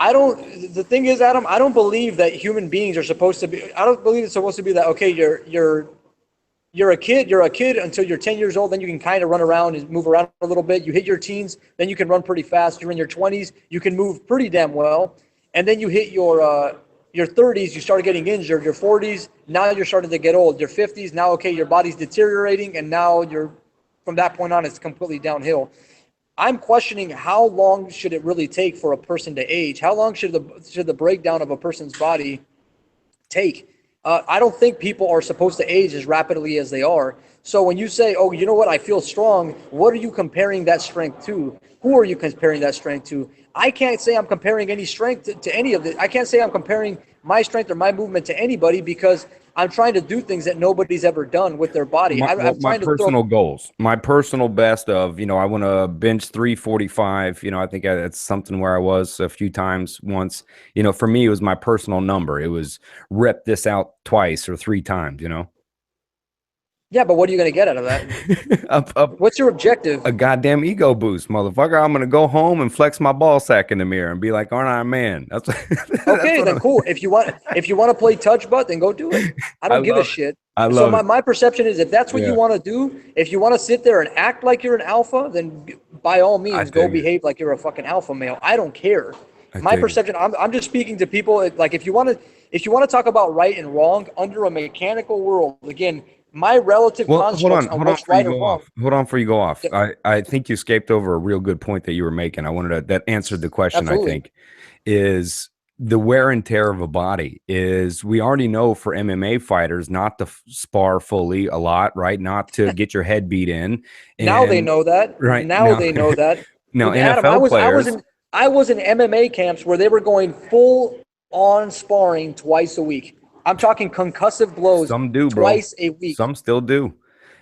The thing is, Adam, I don't believe that human beings are supposed to be, I don't believe it's supposed to be that, okay, you're a kid until you're 10 years old, then you can kind of run around and move around a little bit. You hit your teens, then you can run pretty fast. You're in your 20s, you can move pretty damn well. And then you hit your 30s, you start getting injured. Your 40s, now you're starting to get old. Your 50s, now, okay, your body's deteriorating, and now from that point on, it's completely downhill. I'm questioning how long should it really take for a person to age? How long should the breakdown of a person's body take? I don't think people are supposed to age as rapidly as they are. So when you say, oh, you know what, I feel strong, what are you comparing that strength to? Who are you comparing that strength to? I can't say I'm comparing any strength to any of it. I can't say I'm comparing my strength or my movement to anybody, because I'm trying to do things that nobody's ever done with their body. My personal goals, my personal best of, I want to bench 345. I think that's something where I was a few times once. For me, it was my personal number. It was rep this out twice or 3 times, Yeah, but what are you going to get out of that? What's your objective? A goddamn ego boost, motherfucker. I'm going to go home and flex my ball sack in the mirror and be like, aren't I a man? That's okay, then cool. If you want to play touch butt, then go do it. I don't give a shit. So my perception is, if that's what you want to do, if you want to sit there and act like you're an alpha, then by all means go behave like you're a fucking alpha male. I don't care. My perception, I'm just speaking to people, like, if you want to talk about right and wrong under a mechanical world, again, my relative constructs on what's right or wrong. Hold on before you go off. I think you escaped over a real good point that you were making. That answered the question. Absolutely. I think is the wear and tear of a body is, we already know for MMA fighters not to spar fully a lot, right? Not to get your head beat in. And now they know that. Right. Now they know that. Now, NFL players. I was in MMA camps where they were going full on sparring twice a week. I'm talking concussive blows. Some do, twice a week. Some still do,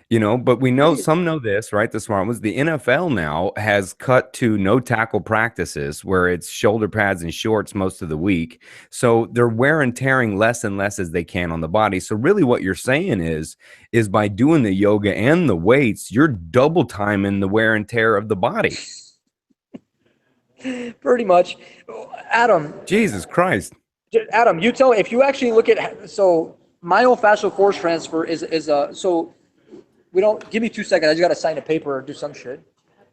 but we know, some know this, right? The smart ones. The NFL now has cut to no tackle practices, where it's shoulder pads and shorts most of the week. So they're wear and tearing less and less as they can on the body. So really what you're saying is by doing the yoga and the weights, you're double timing the wear and tear of the body. Pretty much. Adam. Jesus Christ. Adam, you tell, if you actually look at, so myofascial force transfer is so we don't, give me 2 seconds. I just got to sign a paper or do some shit.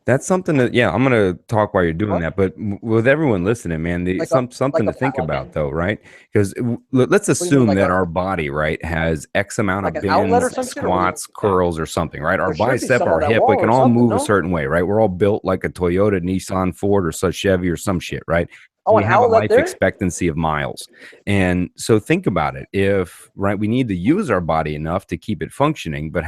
That's something that, I'm going to talk while you're doing that. But with everyone listening, man, something to think about, though, right? Because let's assume that our body, right, has X amount of bends, squats, curls, or something, right? Our bicep, our hip, we can all move a certain way, right? We're all built like a Toyota, Nissan, Ford, or such Chevy or some shit, right? Oh, we an have a outlet life there? expectancy of miles. And so think about it. If, right, we need to use our body enough to keep it functioning, but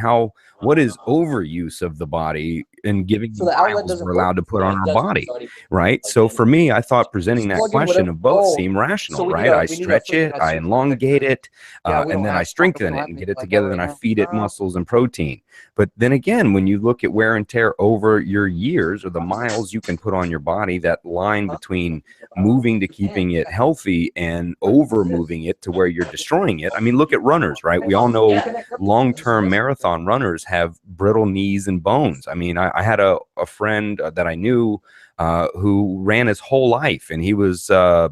what is overuse of the body and giving So the the outlet miles doesn't we're work? allowed to put on Yeah, our that's what body, Saudi right? like So saying. for me, I thought presenting Just that plug in question whatever. of both Oh, seem so rational, we need right? a I we need a stretch it, I super elongate it, Yeah, we and don't then I have fuck, we strengthen don't it have and get anything it like that together, right then I now. feed it No. muscles and protein. But then again, when you look at wear and tear over your years or the miles you can put on your body, that line between moving to keeping it healthy and over moving it to where you're destroying it. I mean, look at runners, right? We all know long-term marathon runners have brittle knees and bones. I mean, I had a friend that I knew who ran his whole life, and he was,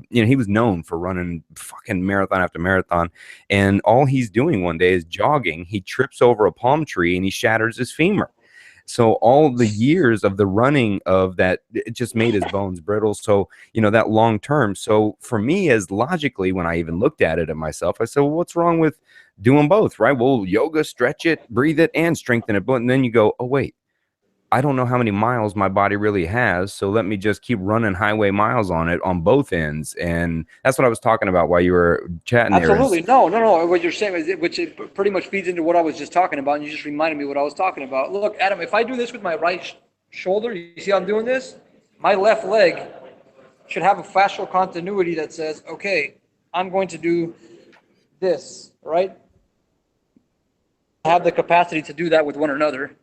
he was known for running fucking marathon after marathon. And all he's doing one day is jogging. He trips over a palm tree and he shatters his femur. So all the years of the running of that, it just made his bones brittle. So, that long term. So for me, as logically, when I even looked at it at myself, I said, well, what's wrong with doing both, right? Well, yoga, stretch it, breathe it, and strengthen it. But and then you go, oh, wait, I don't know how many miles my body really has. So let me just keep running highway miles on it on both ends. And that's what I was talking about while you were chatting there. Absolutely. No. What you're saying is, which it pretty much feeds into what I was just talking about, and you just reminded me what I was talking about. Look, Adam, if I do this with my right shoulder, you see how I'm doing this? My left leg should have a fascial continuity that says, okay, I'm going to do this, right? I have the capacity to do that with one another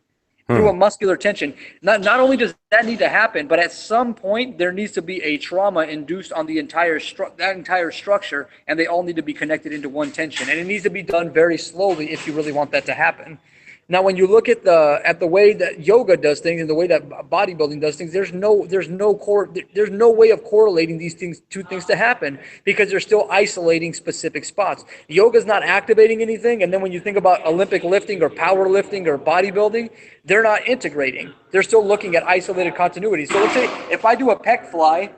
through a muscular tension. Not only does that need to happen, but at some point there needs to be a trauma induced on the entire structure, and they all need to be connected into one tension. And it needs to be done very slowly if you really want that to happen. Now, when you look at the way that yoga does things and the way that bodybuilding does things, there's no way of correlating these two things to happen because they're still isolating specific spots. Yoga's not activating anything, and then when you think about Olympic lifting or power lifting or bodybuilding, they're not integrating. They're still looking at isolated continuity. So let's say if I do a pec fly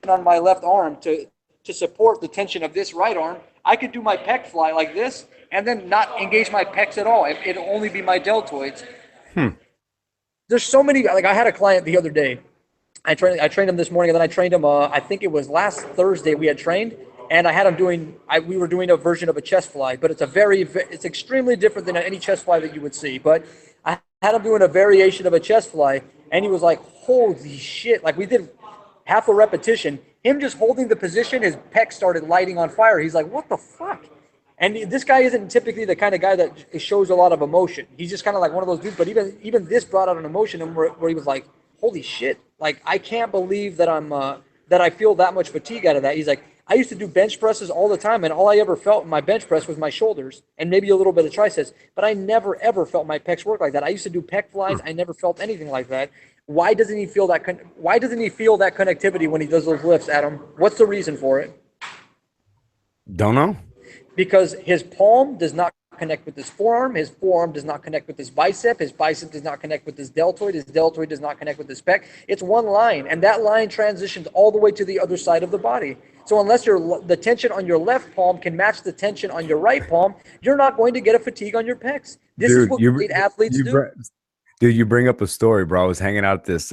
on my left arm to support the tension of this right arm, I could do my pec fly like this and then not engage my pecs at all. It'll only be my deltoids. There's so many. Like I had a client the other day. I trained him this morning, and then I trained him. I think it was last Thursday we had trained, and I had him doing. We were doing a version of a chest fly, but it's extremely different than any chest fly that you would see. But I had him doing a variation of a chest fly, and he was like, "Holy shit!" Like we did half a repetition. Him just holding the position, his pec started lighting on fire. He's like, "What the fuck?" And this guy isn't typically the kind of guy that shows a lot of emotion. He's just kind of like one of those dudes. But even this brought out an emotion in where he was like, "Holy shit! Like I can't believe that that I feel that much fatigue out of that." He's like, "I used to do bench presses all the time, and all I ever felt in my bench press was my shoulders and maybe a little bit of triceps. But I never ever felt my pecs work like that. I used to do pec flies. I never felt anything like that. Why doesn't he feel that? Why doesn't he feel that connectivity when he does those lifts, Adam? What's the reason for it?" Don't know. Because his palm does not connect with his forearm does not connect with his bicep does not connect with his deltoid does not connect with his pec. It's one line, and that line transitions all the way to the other side of the body. So unless the tension on your left palm can match the tension on your right palm, you're not going to get a fatigue on your pecs. This is what great athletes do. Dude, you bring up a story, bro. I was hanging out at this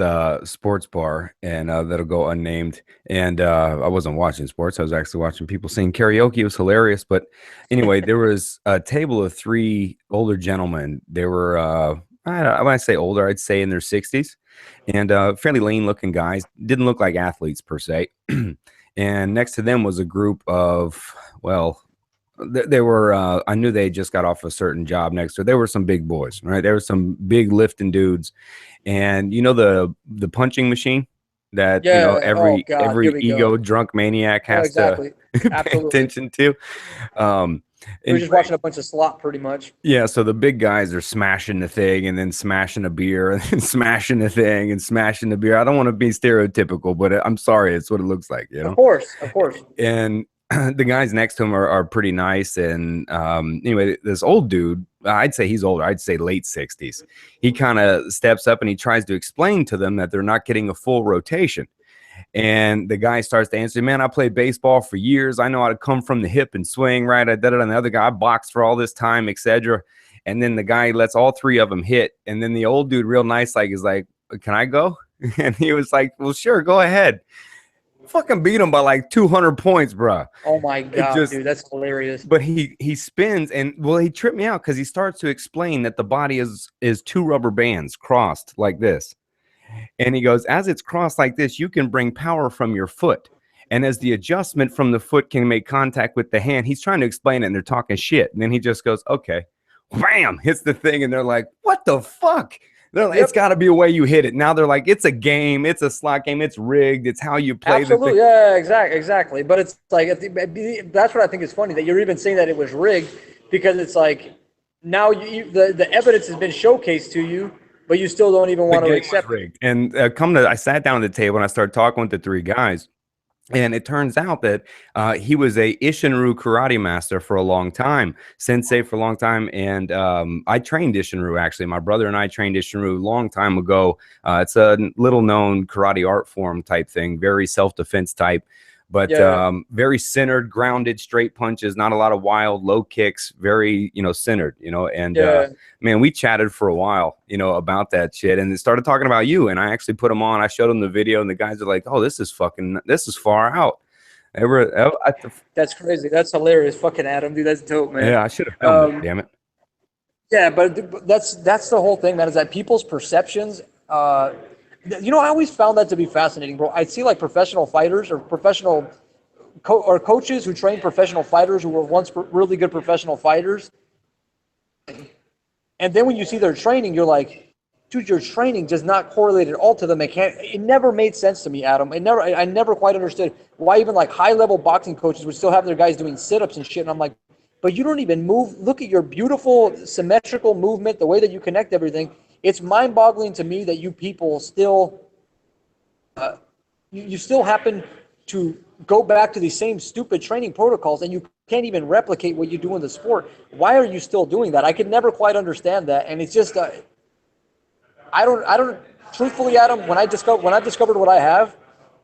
sports bar, and that'll go unnamed. And I wasn't watching sports. I was actually watching people sing karaoke. It was hilarious. But anyway, there was a table of three older gentlemen. They were, when I say older, I'd say in their 60s, and fairly lean-looking guys. Didn't look like athletes per se. And next to them was a group of, well, they were I knew they just got off a certain job next to. There were some big boys, right? There were some big lifting dudes, and the punching machine that every ego drunk maniac has to pay attention to. We're just watching a bunch of slop, pretty much. Yeah, so the big guys are smashing the thing and then smashing a beer and then smashing the thing and smashing the beer. I don't want to be stereotypical, but I'm sorry, it's what it looks like, Of course. And the guys next to him are pretty nice. And anyway, this old dude, I'd say he's older. I'd say late 60s. He kind of steps up and he tries to explain to them that they're not getting a full rotation. And the guy starts to answer, "Man, I played baseball for years. I know how to come from the hip and swing, right? I did it on the other guy. I boxed for all this time, etc." And then the guy lets all three of them hit. And then the old dude, real nice, is like, "Can I go?" And he was like, "Well, sure, go ahead." fucking beat him by like 200 points, bro. Oh my God, dude, that's hilarious. But he spins, and well, he tripped me out because he starts to explain that the body is two rubber bands crossed like this. And he goes, as it's crossed like this, you can bring power from your foot. And as the adjustment from the foot can make contact with the hand, he's trying to explain it and they're talking shit. And then he just goes, okay, wham, hits the thing. And they're like, what the fuck? They're like, it's got to be a way you hit it. Now they're like, it's a game. It's a slot game. It's rigged. It's how you play the thing. Yeah, exactly. But it's like, that's what I think is funny, that you're even saying that it was rigged, because it's like, now the evidence has been showcased to you, but you still don't even want to accept it. And I sat down at the table and I started talking with the three guys. And it turns out that he was a Isshinryu karate master for a long time, sensei for a long time. And I trained Isshinryu, actually. My brother and I trained Isshinryu a long time ago. It's a little known karate art form type thing, very self-defense type, but very centered, grounded, straight punches, not a lot of wild, low kicks, very, centered, and man, we chatted for a while, about that shit, and they started talking about you, and I actually put them on. I showed them the video, and the guys are like, oh, this is far out. That's crazy. That's hilarious. Fucking Adam, dude, that's dope, man. Yeah, I should have filmed it, damn it. Yeah, but that's the whole thing, man, is that people's perceptions, I always found that to be fascinating, bro. I'd see like professional fighters or professional coaches who train professional fighters who were once really good professional fighters. And then when you see their training, you're like, dude, your training does not correlate at all to the mechanic. It never made sense to me, Adam. I never quite understood why even like high-level boxing coaches would still have their guys doing sit-ups and shit. And I'm like, but you don't even move. Look at your beautiful symmetrical movement, the way that you connect everything. It's mind-boggling to me that you people still, you still happen to go back to these same stupid training protocols, and you can't even replicate what you do in the sport. Why are you still doing that? I could never quite understand that, and it's just, I don't. Truthfully, Adam, when I discovered what I have,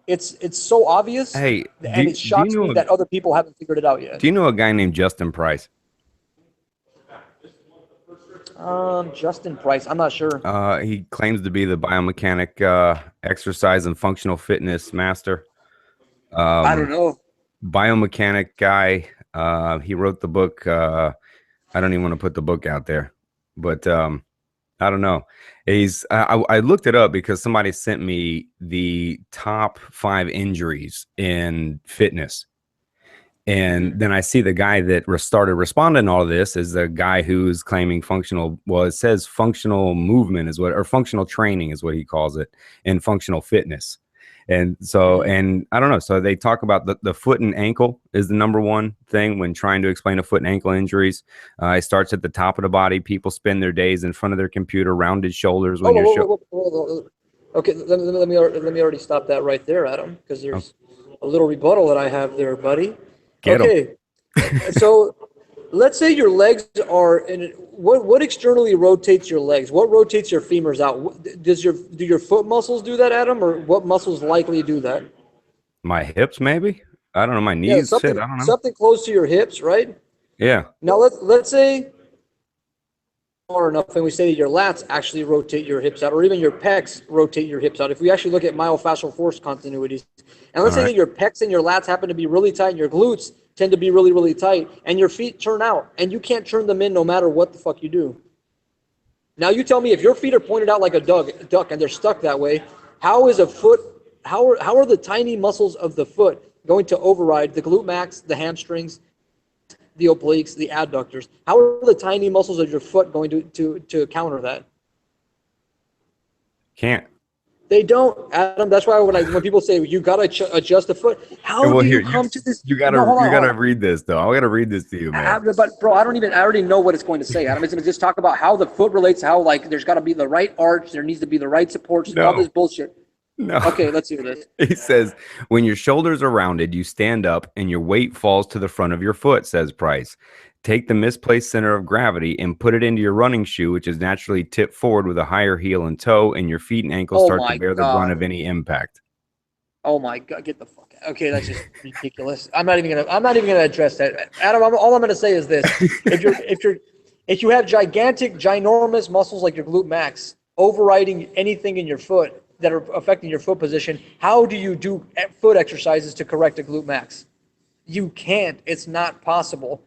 it's so obvious. Hey, and it shocks me that other people haven't figured it out yet. Do you know a guy named Justin Price? Justin Price, I'm not sure. He claims to be the biomechanic, exercise and functional fitness master. I don't know. Biomechanic guy. He wrote the book. I don't even want to put the book out there, but I don't know. I looked it up because somebody sent me the top 5 injuries in fitness. And then I see the guy that started responding to all of this is the guy who's claiming it says functional movement is or functional training is what he calls it, and functional fitness. And so, and I don't know. So they talk about the foot and ankle is the number one thing when trying to explain a foot and ankle injuries. It starts at the top of the body. People spend their days in front of their computer, rounded shoulders. Okay, let me already stop that right there, Adam, because there's a little rebuttal that I have there, buddy. So let's say your legs are in what externally rotates your legs? What rotates your femurs out? Do your foot muscles do that, Adam, or what muscles likely do that? My hips, maybe. I don't know. My knees. I don't know. Something close to your hips, right? Yeah. Now let's say far enough, and we say that your lats actually rotate your hips out, or even your pecs rotate your hips out. If we actually look at myofascial force continuities, and let's say that your pecs and your lats happen to be really tight, and your glutes tend to be really, really tight, and your feet turn out, and you can't turn them in no matter what the fuck you do. Now you tell me, if your feet are pointed out like a duck and they're stuck that way, how are the tiny muscles of the foot going to override the glute max, the hamstrings, the obliques, the adductors? How are the tiny muscles of your foot going to counter that? Can't. They don't, Adam. That's why when people say you gotta adjust the foot, how do you come to this? You gotta read this though. I gotta read this to you, man. But bro, I already know what it's going to say, Adam. It's going to just talk about how the foot relates, how like there's got to be the right arch, there needs to be the right support, all this bullshit. No. Okay, let's hear this. He says, when your shoulders are rounded, you stand up and your weight falls to the front of your foot, says Price. Take the misplaced center of gravity and put it into your running shoe, which is naturally tipped forward with a higher heel and toe, and your feet and ankles start to bear the brunt of any impact. Oh my God, get the fuck out. Okay, that's just ridiculous. I'm not even gonna address that. Adam, all I'm gonna say is this. If you have ginormous muscles like your glute max overriding anything in your foot, that are affecting your foot position, how do you do foot exercises to correct a glute max? You can't. It's not possible.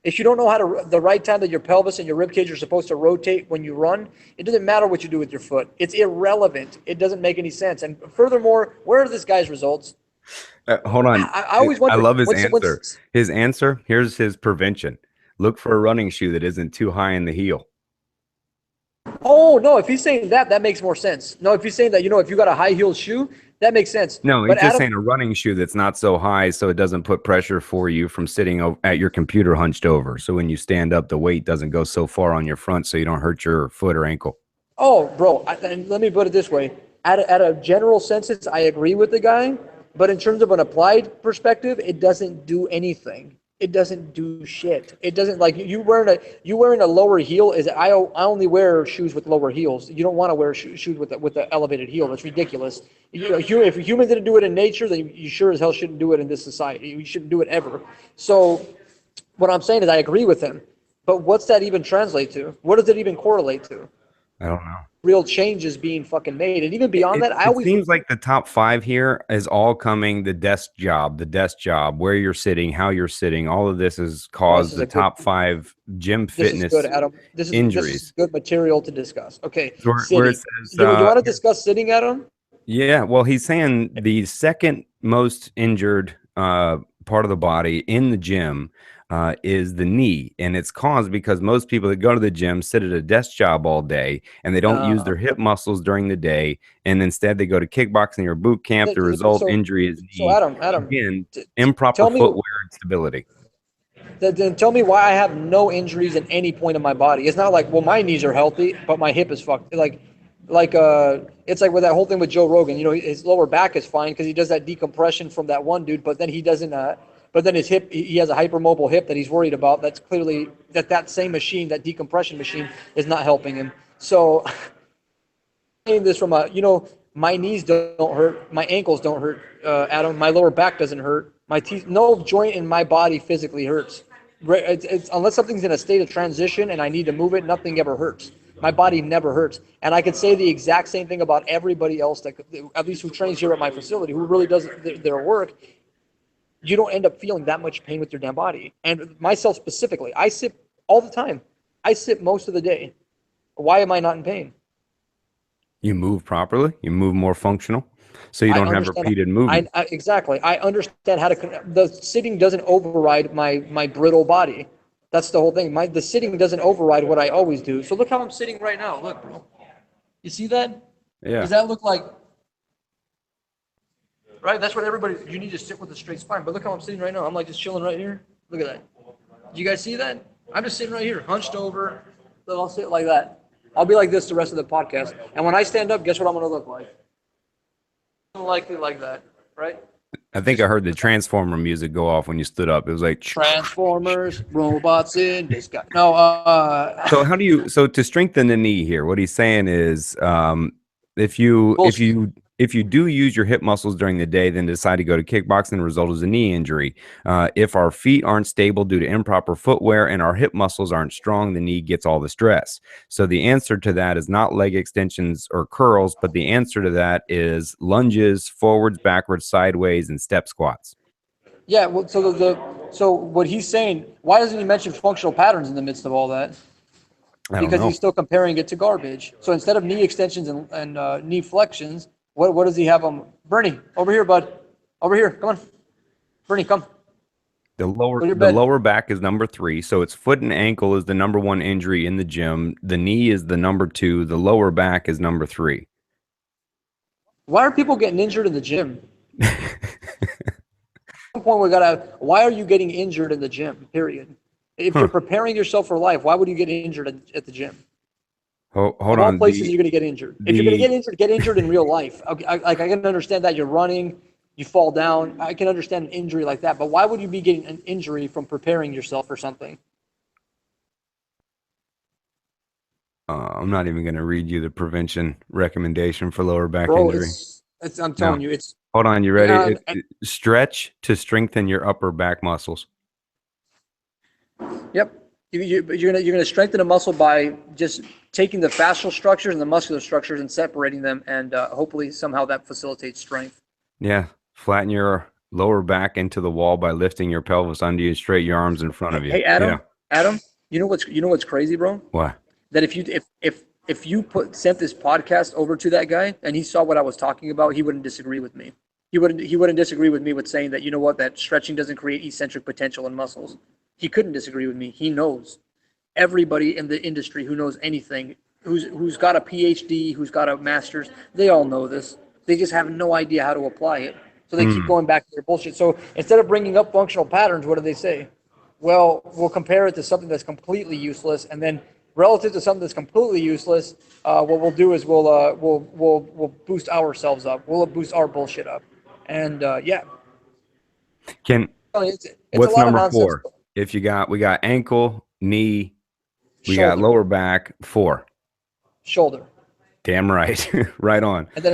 If you don't know how to the right time that your pelvis and your rib cage are supposed to rotate when you run, it doesn't matter what you do with your foot. It's irrelevant. It doesn't make any sense. And furthermore, where are this guy's results? Hold on. I always I wonder. love his answer. His answer, here's his prevention. Look for a running shoe that isn't too high in the heel. Oh, no, if he's saying that, that makes more sense. No, if he's saying that, if you got a high-heeled shoe, that makes sense. No, he's just saying a running shoe that's not so high so it doesn't put pressure for you from sitting at your computer hunched over. So when you stand up, the weight doesn't go so far on your front so you don't hurt your foot or ankle. Oh, bro, and let me put it this way. At a general census, I agree with the guy, but in terms of an applied perspective, it doesn't do anything. It doesn't do shit. It doesn't, like, you wearing a lower heel. I only wear shoes with lower heels. You don't want to wear shoes with the elevated heel. That's ridiculous. If a human didn't do it in nature, then you sure as hell shouldn't do it in this society. You shouldn't do it ever. So what I'm saying is I agree with him. But what's that even translate to? What does it even correlate to? I don't know. Real changes being fucking made. And even beyond that, it seems like the top 5 here is all coming the desk job, where you're sitting, how you're sitting. All of this has caused the top 5 gym fitness good, Adam. injuries. This is good material to discuss. Okay. Where it says, you want to discuss sitting, Adam? Yeah. Well, he's saying the second most injured part of the body in the gym is the knee, and it's caused because most people that go to the gym sit at a desk job all day and they don't use their hip muscles during the day, and instead they go to kickboxing or boot camp. The result injury is knee. So Adam, again, improper footwear and stability. Then tell me why I have no injuries at any point in my body. It's not like, well, my knees are healthy, but my hip is fucked. It's like with that whole thing with Joe Rogan. His lower back is fine because he does that decompression from that one dude, but then he doesn't. But then his hip, he has a hypermobile hip that he's worried about. That's clearly that same machine, that decompression machine, is not helping him. So, saying this from my knees don't hurt, my ankles don't hurt, Adam. My lower back doesn't hurt. My teeth, no joint in my body physically hurts. It's unless something's in a state of transition and I need to move it, nothing ever hurts. My body never hurts. And I could say the exact same thing about everybody else that, at least who trains here at my facility, who really does their work. You don't end up feeling that much pain with your damn body. And myself specifically, I sit all the time. I sit most of the day. Why am I not in pain? You move properly. You move more functional. So you don't have repeated movement. Exactly. I understand how to. The sitting doesn't override my brittle body. That's the whole thing. The sitting doesn't override what I always do. So look how I'm sitting right now. Look, bro. You see that? Yeah. Does that look like? Right? That's what everybody. You need to sit with a straight spine. But look how I'm sitting right now. I'm like just chilling right here. Look at that. Do you guys see that? I'm just sitting right here, hunched over. So I'll sit like that. I'll be like this the rest of the podcast. And when I stand up, guess what I'm going to look like? Likely like that, right? I think I heard the Transformer music go off when you stood up. It was like Transformers, robots in this guy. No. So to strengthen the knee here, what he's saying is, if you do use your hip muscles during the day, then decide to go to kickboxing, the result is a knee injury. If our feet aren't stable due to improper footwear and our hip muscles aren't strong, the knee gets all the stress. So the answer to that is not leg extensions or curls, but the answer to that is lunges, forwards, backwards, sideways, and step squats. Yeah, well, so what he's saying, why doesn't he mention functional patterns in the midst of all that? Because he's still comparing it to garbage. So instead of knee extensions and knee flexions, what does he have on? Bernie, over here, bud. Over here. Come on. Bernie, come. The lower back is number 3. So it's foot and ankle is the number 1 injury in the gym. The knee is the number 2. The lower back is number 3. Why are people getting injured in the gym? At some point why are you getting injured in the gym? Period. If you're preparing yourself for life, why would you get injured at the gym? Hold on. All places you're going to get injured. If you're going to get injured in real life. I can understand that you're running, you fall down. I can understand an injury like that. But why would you be getting an injury from preparing yourself for something? I'm not even going to read you the prevention recommendation for lower back injury. I'm telling you, it's. Hold on, you ready? Stretch to strengthen your upper back muscles. Yep. You're gonna strengthen a muscle by just taking the fascial structures and the muscular structures and separating them, and hopefully somehow that facilitates strength. Yeah. Flatten your lower back into the wall by lifting your pelvis under you, straight your arms in front of you. Hey, Yeah. Adam, you know what's crazy, bro? What? That if you sent this podcast over to that guy and he saw what I was talking about, he wouldn't disagree with me. He wouldn't disagree with me with saying that, you know what, that stretching doesn't create eccentric potential in muscles. He couldn't disagree with me. He knows. Everybody in the industry who knows anything, who's got a PhD, who's got a master's, they all know this. They just have no idea how to apply it. So they keep going back to their bullshit. So instead of bringing up functional patterns, what do they say? Well, we'll compare it to something that's completely useless, and then relative to something that's completely useless, what we'll do is we'll boost ourselves up. We'll boost our bullshit up, and yeah, Can it's a What's lot of number nonsense. 4? If we got ankle, knee, we got Shoulder. lower back. 4. Shoulder, Damn right. Right on. and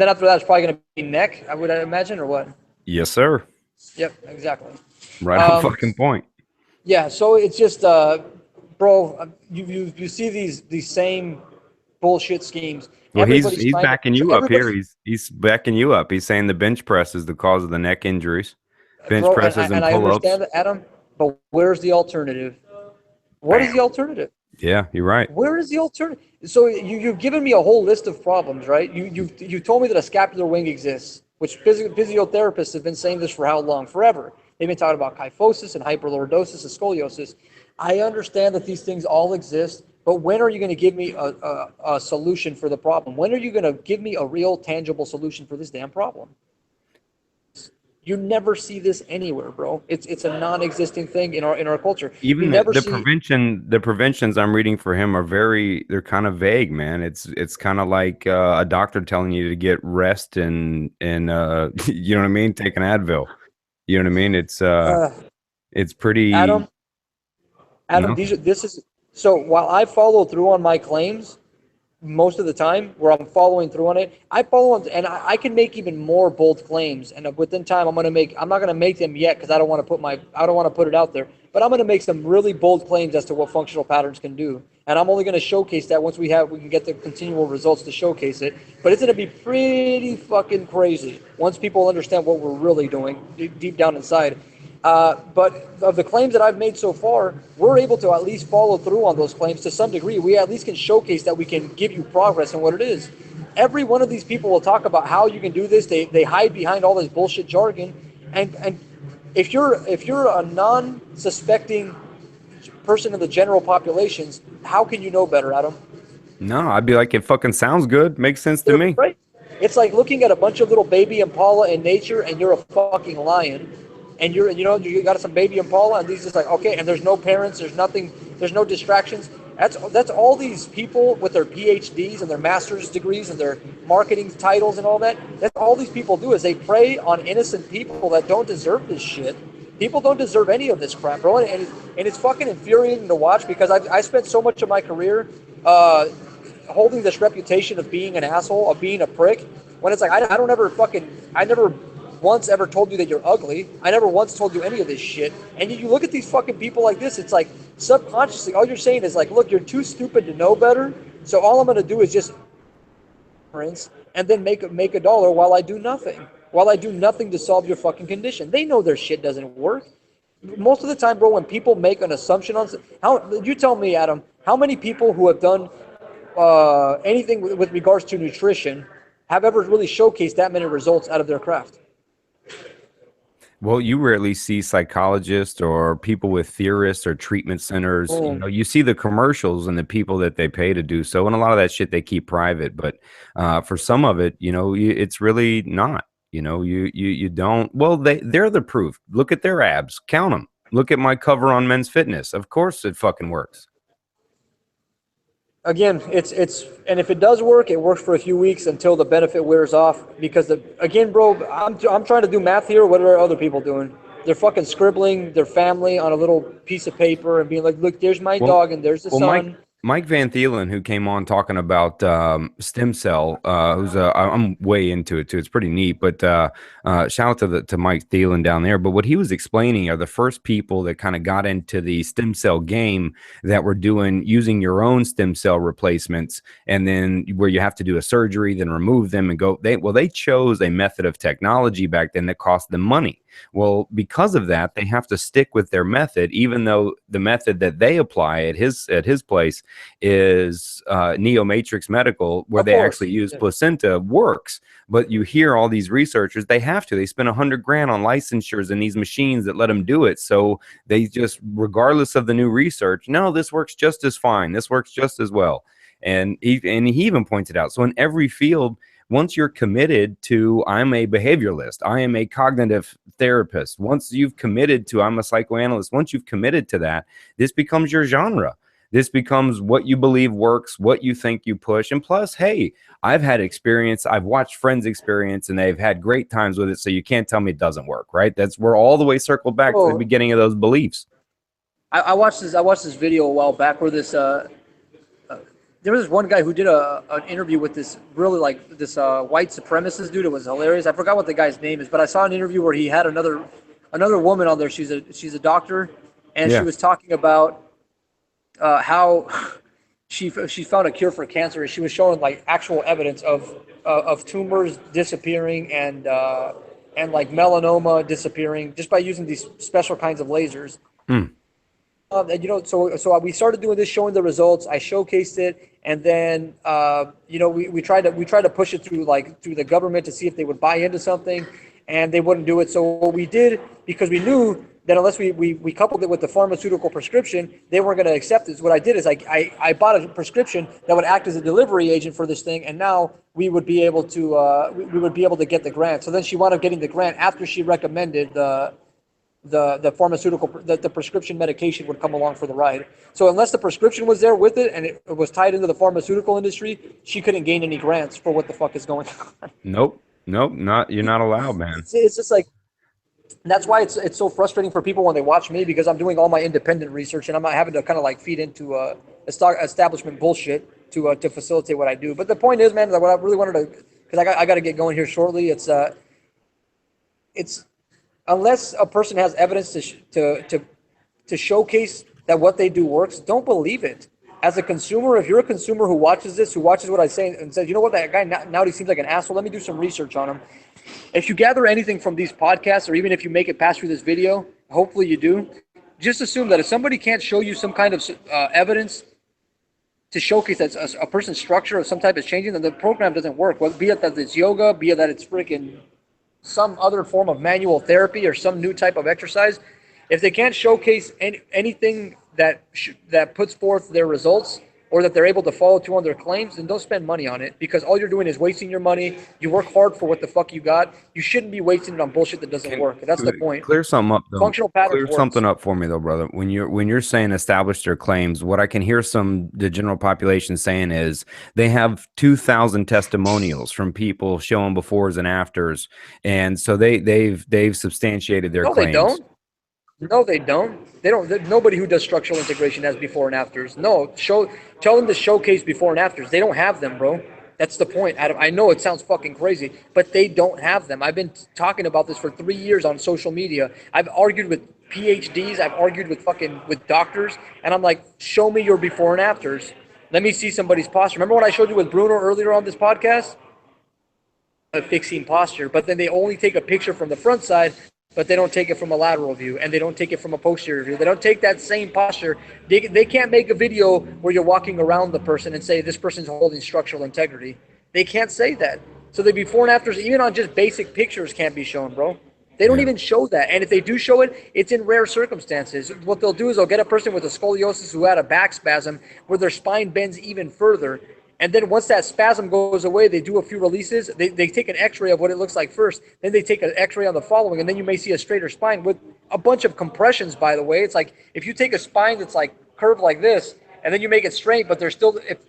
then after that, it's probably going to be neck. I would imagine, or what? Yes, sir. Yep, exactly. Right on fucking point. Yeah, so it's just, bro, you see these same bullshit schemes. Well, he's Everybody's trying to- backing you up here. everybody- He's backing you up. He's saying the bench press is the cause of the neck injuries. Bench Bro, presses and I pull-ups. understand that, Adam, but where's the alternative? What is the alternative? Yeah, you're right. Where is the alternative? So you've given me a whole list of problems, right? You told me that a scapular wing exists, which physiotherapists have been saying this for how long? Forever. They've been talking about kyphosis and hyperlordosis and scoliosis. I understand that these things all exist, but when are you going to give me a solution for the problem? When are you going to give me a real, tangible solution for this damn problem? You never see this anywhere, bro. It's a non-existing thing in our culture. Even the preventions I'm reading for him are they're kind of vague, man. It's kind of like a doctor telling you to get rest and you know what I mean, take an Advil. You know what I mean? It's pretty. Adam, No? So while I follow through on my claims most of the time, where I'm following through on it, I follow on, and I can make even more bold claims. And within time, I'm not gonna make them yet because I don't want to put it out there. But I'm gonna make some really bold claims as to what functional patterns can do. And I'm only gonna showcase that once we can get the continual results to showcase it. But it's gonna be pretty fucking crazy once people understand what we're really doing deep down inside. But of the claims that I've made so far, we're able to at least follow through on those claims to some degree. We at least can showcase that we can give you progress in what it is. Every one of these people will talk about how you can do this. They hide behind all this bullshit jargon. And if you're a non-suspecting person in the general populations, how can you know better, Adam? No, I'd be like, it fucking sounds good. Makes sense to me. Right? It's like looking at a bunch of little baby impala in nature, and you're a fucking lion. And you got some baby impala, and these just like, okay, and there's no parents, there's nothing, there's no distractions. That's all these people with their PhDs and their master's degrees and their marketing titles and all that. That's all these people do is they prey on innocent people that don't deserve this shit. People don't deserve any of this crap, bro. And it's fucking infuriating to watch because I spent so much of my career holding this reputation of being an asshole, of being a prick. When it's like I never once ever told you that you're ugly. I never once told you any of this shit. And you look at these fucking people like this, it's like subconsciously all you're saying is like, look, you're too stupid to know better. So all I'm going to do is just and then make a dollar while I do nothing. While I do nothing to solve your fucking condition. They know their shit doesn't work. Most of the time, bro, when people make an assumption on you tell me, Adam, how many people who have done anything with regards to nutrition have ever really showcased that many results out of their craft? Well, you rarely see psychologists or people with theorists or treatment centers. You see the commercials and the people that they pay to do so, and a lot of that shit they keep private. But for some of it, it's really not. You don't. Well, they're the proof. Look at their abs. Count them. Look at my cover on Men's Fitness. Of course, it fucking works. Again, and if it does work, it works for a few weeks until the benefit wears off. Because bro, I'm trying to do math here. What are other people doing? They're fucking scribbling their family on a little piece of paper and being like, "Look, there's my dog and there's the sun." Mike Van Thielen, who came on talking about stem cell, I'm way into it too. It's pretty neat. But shout out to Mike Thielen down there. But what he was explaining are the first people that kind of got into the stem cell game that were using your own stem cell replacements, and then where you have to do a surgery, then remove them and go. They chose a method of technology back then that cost them money. Well, because of that, they have to stick with their method, even though the method that they apply at his place is Neomatrix Medical, where they actually use placenta, works. But you hear all these researchers, they spend $100,000 on licensures in these machines that let them do it. So they just, regardless of the new research, no, this works just as fine. This works just as well. And he even pointed out, so in every field, once you're committed to, I'm a behavioralist, I am a cognitive therapist, once you've committed to, I'm a psychoanalyst, once you've committed to that, this becomes your genre. This becomes what you believe works, what you think you push. And plus, hey, I've had experience. I've watched friends experience, and they've had great times with it. So you can't tell me it doesn't work, right? We're all the way circled back to the beginning of those beliefs. I watched this video a while back where there was one guy who did an interview with this really this white supremacist dude. It was hilarious. I forgot what the guy's name is, but I saw an interview where he had another woman on there. She's a doctor, and she was talking about how she found a cure for cancer, and she was showing like actual evidence of tumors disappearing and like melanoma disappearing just by using these special kinds of lasers. And so we started doing this, showing the results. I showcased it, and then we tried to push it through the government to see if they would buy into something, and they wouldn't do it. So what we did, because we knew that unless we coupled it with the pharmaceutical prescription, they weren't going to accept it. So what I did is I bought a prescription that would act as a delivery agent for this thing, and now we would be able to get the grant. So then she wound up getting the grant after she recommended the pharmaceutical, the prescription medication would come along for the ride. So unless the prescription was there with it and it was tied into the pharmaceutical industry, she couldn't gain any grants for what the fuck is going on. Nope, you're not allowed, man. It's just like, that's why it's so frustrating for people when they watch me, because I'm doing all my independent research and I'm not having to kind of like feed into establishment bullshit to facilitate what I do. But the point is, man, that what I really wanted to, because I got to get going here shortly. It's unless a person has evidence to showcase that what they do works, don't believe it. As a consumer, if you're a consumer who watches what I say and says, you know what, that guy Naudi seems like an asshole, let me do some research on him. If you gather anything from these podcasts, or even if you make it past through this video, hopefully you do, just assume that if somebody can't show you some kind of evidence to showcase that a person's structure of some type is changing, then the program doesn't work. Well, be it that it's yoga, be it that it's freaking some other form of manual therapy or some new type of exercise. If they can't showcase anything that puts forth their results, or that they're able to follow through on their claims, then don't spend money on it, because all you're doing is wasting your money. You work hard for what the fuck you got. You shouldn't be wasting it on bullshit that doesn't work. That's the point. Clear something up, though. Functional patterns Clear something up for me, though, brother. When you're saying establish their claims, what I can hear the general population saying is they have 2,000 testimonials from people showing befores and afters, and so they've substantiated their claims. No, they don't. Nobody who does structural integration has before and afters. No, tell them to showcase before and afters. They don't have them, bro. That's the point. I know it sounds fucking crazy, but they don't have them. I've been talking about this for 3 years on social media. I've argued with PhDs. I've argued with doctors, and I'm like, show me your before and afters. Let me see somebody's posture. Remember what I showed you with Bruno earlier on this podcast? Fixing posture, but then they only take a picture from the front side, but they don't take it from a lateral view, and they don't take it from a posterior view. They don't take that same posture. They can't make a video where you're walking around the person and say this person's holding structural integrity. They can't say that. So the before and afters, even on just basic pictures, can't be shown, bro. They don't even show that. And if they do show it, it's in rare circumstances. What they'll do is they'll get a person with a scoliosis who had a back spasm where their spine bends even further. And then once that spasm goes away, they do a few releases. They take an x-ray of what it looks like first. Then they take an x-ray on the following. And then you may see a straighter spine with a bunch of compressions, by the way. It's like if you take a spine that's like curved like this, and then you make it straight, but there's still, if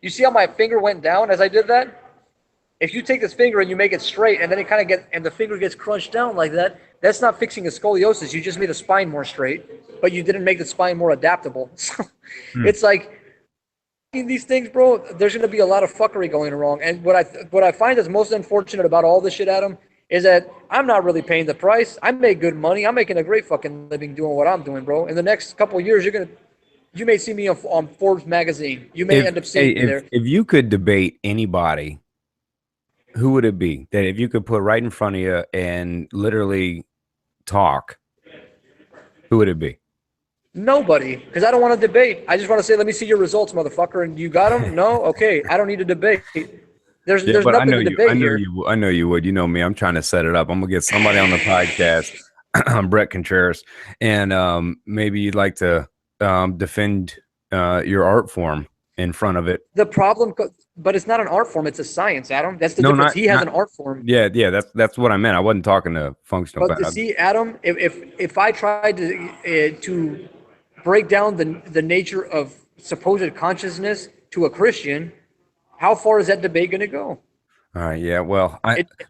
you see how my finger went down as I did that? If you take this finger and you make it straight, and then and the finger gets crunched down like that, that's not fixing a scoliosis. You just made the spine more straight, but you didn't make the spine more adaptable. So it's like, these things, bro, there's going to be a lot of fuckery going wrong. And what I find is most unfortunate about all this shit, Adam, is that I'm not really paying the price. I make good money. I'm making a great fucking living doing what I'm doing, bro. In the next couple of years, you may see me on Forbes magazine. You may end up seeing me there. If you could debate anybody, who would it be? That if you could put right in front of you and literally talk, who would it be? Nobody, because I don't want to debate. I just want to say, let me see your results, motherfucker. And you got them? No? Okay. I don't need to debate. There's nothing to debate here. I know you would. You know me. I'm trying to set it up. I'm going to get somebody on the podcast, Brett Contreras, and maybe you'd like to defend your art form in front of it. The problem, but it's not an art form. It's a science, Adam. That's the difference. He has an art form. Yeah. That's what I meant. I wasn't talking to functional. But to see, Adam, if I tried to break down the nature of supposed consciousness to a Christian, how far is that debate going to go? All right. Yeah. Well,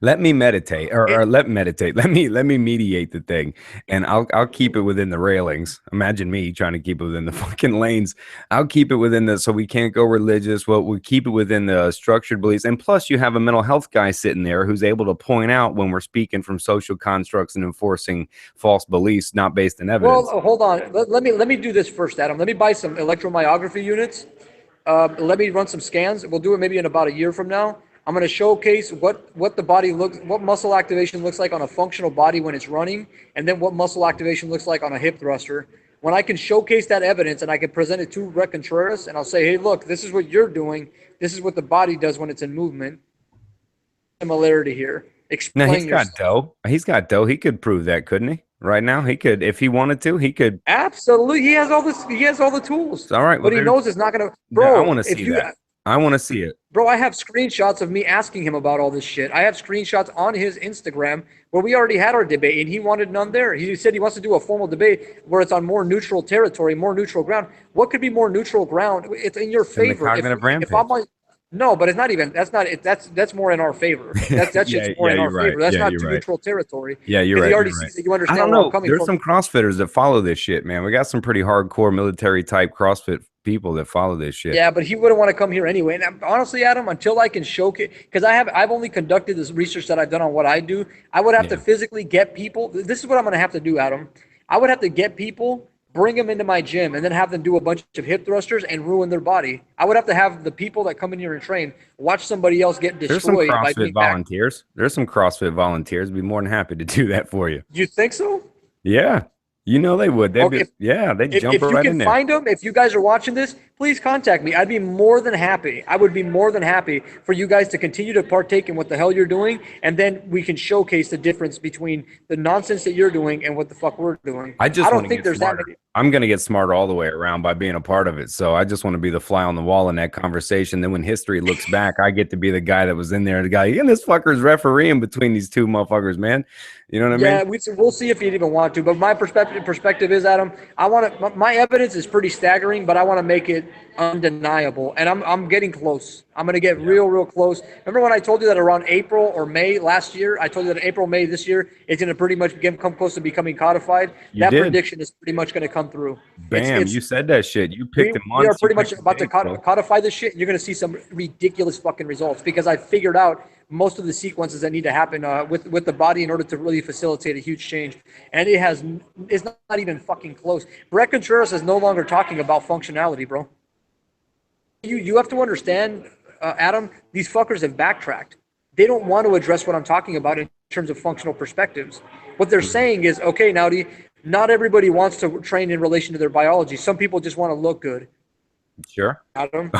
let me meditate, or let me mediate the thing, and I'll keep it within the railings. Imagine me trying to keep it within the fucking lanes. I'll keep it within so we can't go religious. Well, we keep it within the structured beliefs, and plus you have a mental health guy sitting there who's able to point out when we're speaking from social constructs and enforcing false beliefs not based in evidence. Well, hold on. Let me do this first, Adam. Let me buy some electromyography units. Let me run some scans. We'll do it maybe in about a year from now. I'm going to showcase what the body what muscle activation looks like on a functional body when it's running, and then what muscle activation looks like on a hip thruster. When I can showcase that evidence and I can present it to Brett Contreras, and I'll say, hey, look, this is what you're doing. This is what the body does when it's in movement. Similarity here. Explain. No, he's got dough. He could prove that, couldn't he? Right now, he could, if he wanted to, he could. Absolutely, he has all this. He has all the tools. All right, but he knows it's not going to. Bro, I want to see that. I want to see it. Bro, I have screenshots of me asking him about all this shit. I have screenshots on his Instagram where we already had our debate and he wanted none there. He said he wants to do a formal debate where it's on more neutral territory, more neutral ground. What could be more neutral ground? It's in your favor. Cognitive Rampage. No, but it's not even. That's not it. That's more in our favor. That's just more in our favor. That's not neutral territory. Yeah, you're right. He already sees that you understand I don't where know. I'm coming There's from. some CrossFitters that follow this shit, man. We got some pretty hardcore military type CrossFit people that follow this shit. Yeah, but he wouldn't want to come here anyway. And honestly, Adam, until I can showcase, because I've only conducted this research that I've done on what I do. I would have to physically get people. This is what I'm going to have to do, Adam. I would have to get people, bring them into my gym, and then have them do a bunch of hip thrusters and ruin their body. I would have to have the people that come in here and train watch somebody else get destroyed. There's some CrossFit volunteers. There's some CrossFit volunteers. I'd be more than happy to do that for you. You think so? Yeah. You know they would. They'd jump right in there. If you can find them, if you guys are watching this, please contact me. I'd be more than happy. I would be more than happy for you guys to continue to partake in what the hell you're doing, and then we can showcase the difference between the nonsense that you're doing and what the fuck we're doing. I don't think there's smarter. I'm going to get smarter all the way around by being a part of it. So I just want to be the fly on the wall in that conversation. Then when history looks back, I get to be the guy that was in there. The guy, and this fucker's refereeing between these two motherfuckers, man. You know what I mean? Yeah, we'll see if you'd even want to. But my perspective is, Adam, my evidence is pretty staggering, but I want to make it undeniable. And I'm getting close. I'm going to get real close. Remember when I told you that around April or May last year, I told you that April, May this year, it's going to pretty much come close to becoming codified. That prediction is pretty much going to come through. Bam, you said that shit. You picked them on. We are pretty much about to codify this shit. You're going to see some ridiculous fucking results because I figured out most of the sequences that need to happen with the body in order to really facilitate a huge change. And it's not even fucking close. Brett Contreras is no longer talking about functionality, bro. You have to understand, Adam, these fuckers have backtracked. They don't want to address what I'm talking about in terms of functional perspectives. What they're saying is, okay, Naudi, not everybody wants to train in relation to their biology. Some people just want to look good. Sure. Adam.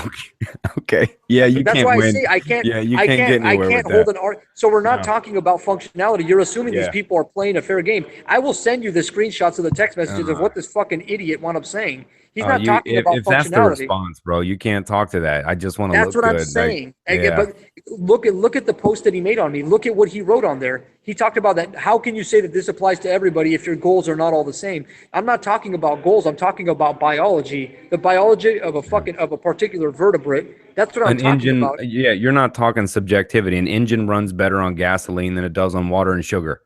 Okay. Yeah, That's why I say I can't. Yeah, you can't hold an art. So we're not talking about functionality. You're assuming these people are playing a fair game. I will send you the screenshots of the text messages of what this fucking idiot wound up saying. He's not talking about functionality. If that's the response, bro, you can't talk to that. I just want to look good. That's what I'm saying. But look at the post that he made on me. Look at what he wrote on there. He talked about that. How can you say that this applies to everybody if your goals are not all the same? I'm not talking about goals. I'm talking about biology. The biology of a particular vertebrate. That's what I'm talking about. Yeah, you're not talking subjectivity. An engine runs better on gasoline than it does on water and sugar.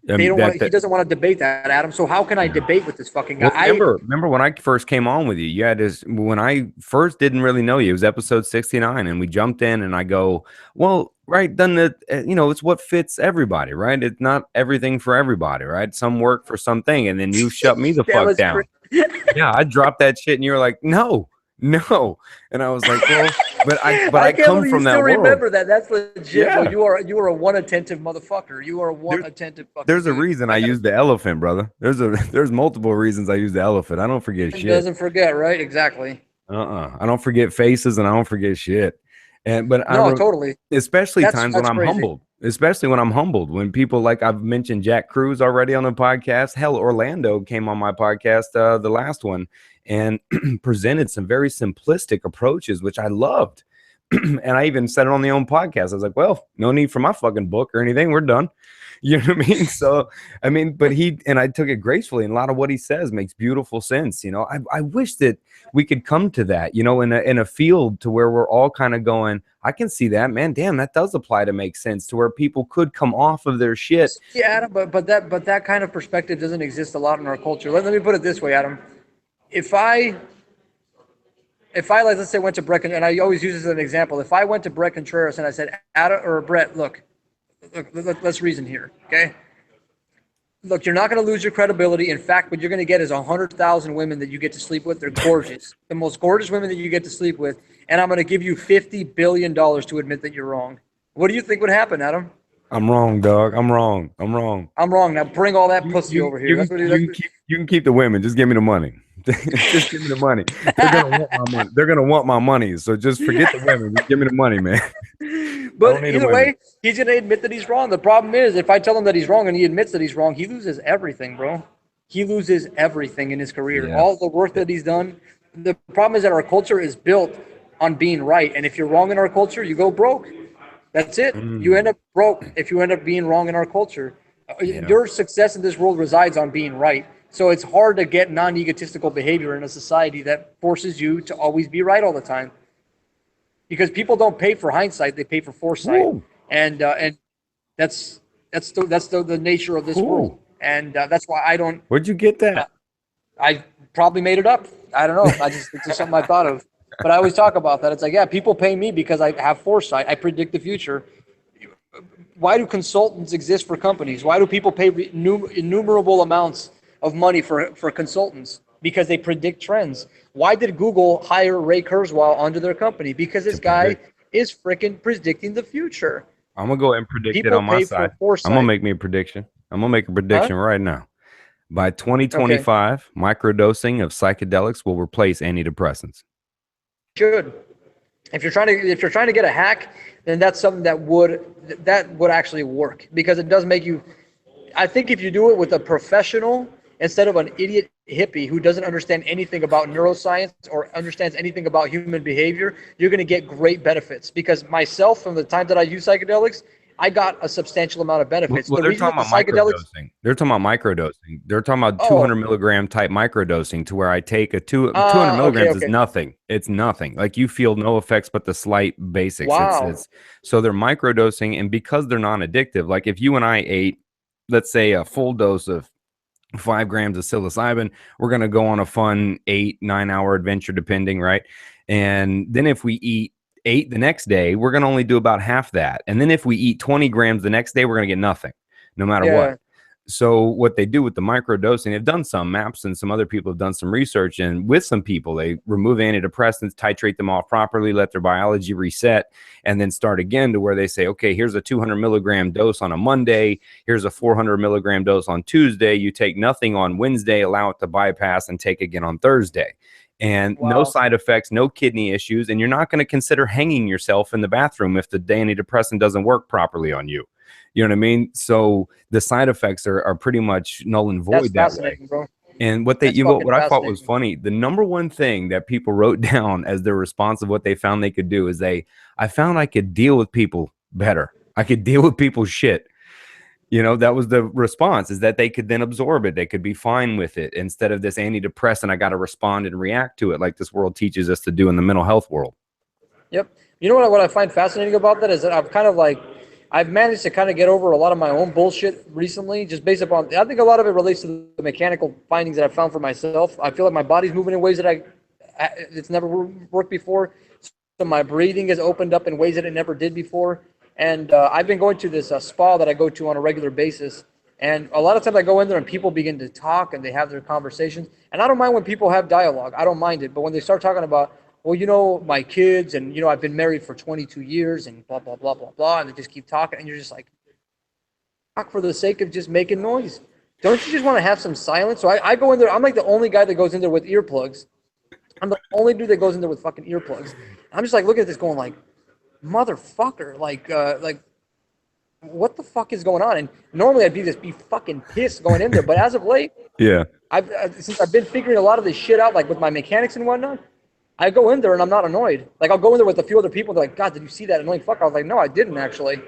They don't want. He doesn't want to debate that, Adam. So how can I debate with this fucking guy? Well, remember when I first came on with you? You had this when I first didn't really know you. It was episode 69, and we jumped in, and I go, "Well, right, then it's what fits everybody, right? It's not everything for everybody, right? Some work for something." And then you shut me the fuck down. Yeah, I dropped that shit, and you were like, "No." And I was like, well, but I come from that world. Remember that. That's legit. Yeah. Well, you are a one attentive motherfucker. You are one attentive fucker. There's a reason I use the elephant, brother. There's multiple reasons I use the elephant. I don't forget shit. Doesn't forget, right? Exactly. I don't forget faces, and I don't forget shit. Totally. Especially times when I'm humbled. Especially when I'm humbled. When people, like I've mentioned Jack Cruz already on the podcast. Hell, Orlando came on my podcast, the last one, and presented some very simplistic approaches, which I loved. And I even said it on the own podcast. I was like, well, no need for my fucking book or anything. We're done. You know what I mean? So, but I took it gracefully, and a lot of what he says makes beautiful sense. You know, I wish that we could come to that, you know, in a field to where we're all kind of going, I can see that, man. Damn, that does apply to make sense, to where people could come off of their shit. Yeah, Adam, but that kind of perspective doesn't exist a lot in our culture. Let me put it this way, Adam. If I like, let's say, went to Brett, and I always use this as an example. If I went to Brett Contreras and I said, Adam or Brett, look, let's reason here, okay? Look, you're not going to lose your credibility. In fact, what you're going to get is 100,000 women that you get to sleep with. They're gorgeous, the most gorgeous women that you get to sleep with. And I'm going to give you $50 billion to admit that you're wrong. What do you think would happen, Adam? I'm wrong, dog. I'm wrong. Now bring all that pussy over here. You can keep the women. Just give me the money. Just give me the money. They're gonna want my money. So just forget the women. Just give me the money, man. But either way, he's gonna admit that he's wrong. The problem is, if I tell him that he's wrong and he admits that he's wrong, he loses everything, bro. He loses everything in his career. Yeah. All the work that he's done. The problem is that our culture is built on being right, and if you're wrong in our culture, you go broke. That's it. You end up broke if you end up being wrong in our culture. Yeah. Your success in this world resides on being right. So it's hard to get non-egotistical behavior in a society that forces you to always be right all the time. Because people don't pay for hindsight; they pay for foresight, and that's the nature of this world. And that's why I don't. Where'd you get that? I probably made it up. I don't know. It's just something I thought of. But I always talk about that. It's like, yeah, people pay me because I have foresight. I predict the future. Why do consultants exist for companies? Why do people pay innumerable amounts of money for consultants? Because they predict trends. Why did Google hire Ray Kurzweil onto their company? Because this guy is freaking predicting the future. I'm going to go ahead and predict it on my side. I'm going to make me a prediction. I'm going to make a prediction right now. By 2025, microdosing of psychedelics will replace antidepressants. Should. If you're trying to get a hack, then that's something that would actually work, because it does make you. I think if you do it with a professional instead of an idiot hippie who doesn't understand anything about neuroscience or understands anything about human behavior, you're going to get great benefits. Because myself, from the time that I use psychedelics, I got a substantial amount of benefits. Well, they're talking about microdosing. They're talking about microdosing. They're talking about 200 milligram type microdosing, to where I take 200 milligrams is nothing. It's nothing. Like, you feel no effects but the slight basics. Wow. So they're microdosing, and because they're non-addictive, like if you and I ate, let's say, a full dose of 5 grams of psilocybin, we're going to go on a fun 8-9 hour adventure, depending, right? And then if we eat 8 the next day, we're going to only do about half that. And then if we eat 20 grams the next day, we're going to get nothing, no matter what. So what they do with the microdosing, they've done some maps, and some other people have done some research, and with some people, they remove antidepressants, titrate them off properly, let their biology reset, and then start again, to where they say, okay, here's a 200 milligram dose on a Monday. Here's a 400 milligram dose on Tuesday. You take nothing on Wednesday, allow it to bypass, and take again on Thursday. And no side effects, no kidney issues. And you're not going to consider hanging yourself in the bathroom if the antidepressant doesn't work properly on you. You know what I mean? So the side effects are pretty much null and void that way. Bro. And what I thought was funny, the number one thing that people wrote down as their response of what they found they could do is I found I could deal with people better. I could deal with people's shit. You know, that was the response, is that they could then absorb it. They could be fine with it, instead of this antidepressant, I got to respond and react to it, like this world teaches us to do in the mental health world. Yep. You know what I find fascinating about that is that I've kind of like, I've managed to kind of get over a lot of my own bullshit recently, just based upon. I think a lot of it relates to the mechanical findings that I found for myself. I feel like my body's moving in ways that it's never worked before. So my breathing has opened up in ways that it never did before. And I've been going to this spa that I go to on a regular basis. And a lot of times I go in there and people begin to talk and they have their conversations. And I don't mind when people have dialogue. I don't mind it. But when they start talking about, well, my kids and, I've been married for 22 years and blah, blah, blah, blah, blah. And they just keep talking. And you're just like, talk for the sake of just making noise. Don't you just want to have some silence? So I go in there. I'm like the only guy that goes in there with earplugs. I'm the only dude that goes in there with fucking earplugs. I'm just like looking at this going like, motherfucker, like what the fuck is going on? And normally I'd be fucking pissed going in there. But as of late, yeah, since I've been figuring a lot of this shit out, like with my mechanics and whatnot, I go in there and I'm not annoyed. Like I'll go in there with a few other people. They're like, God, did you see that annoying fucker? I was like, no, I didn't actually.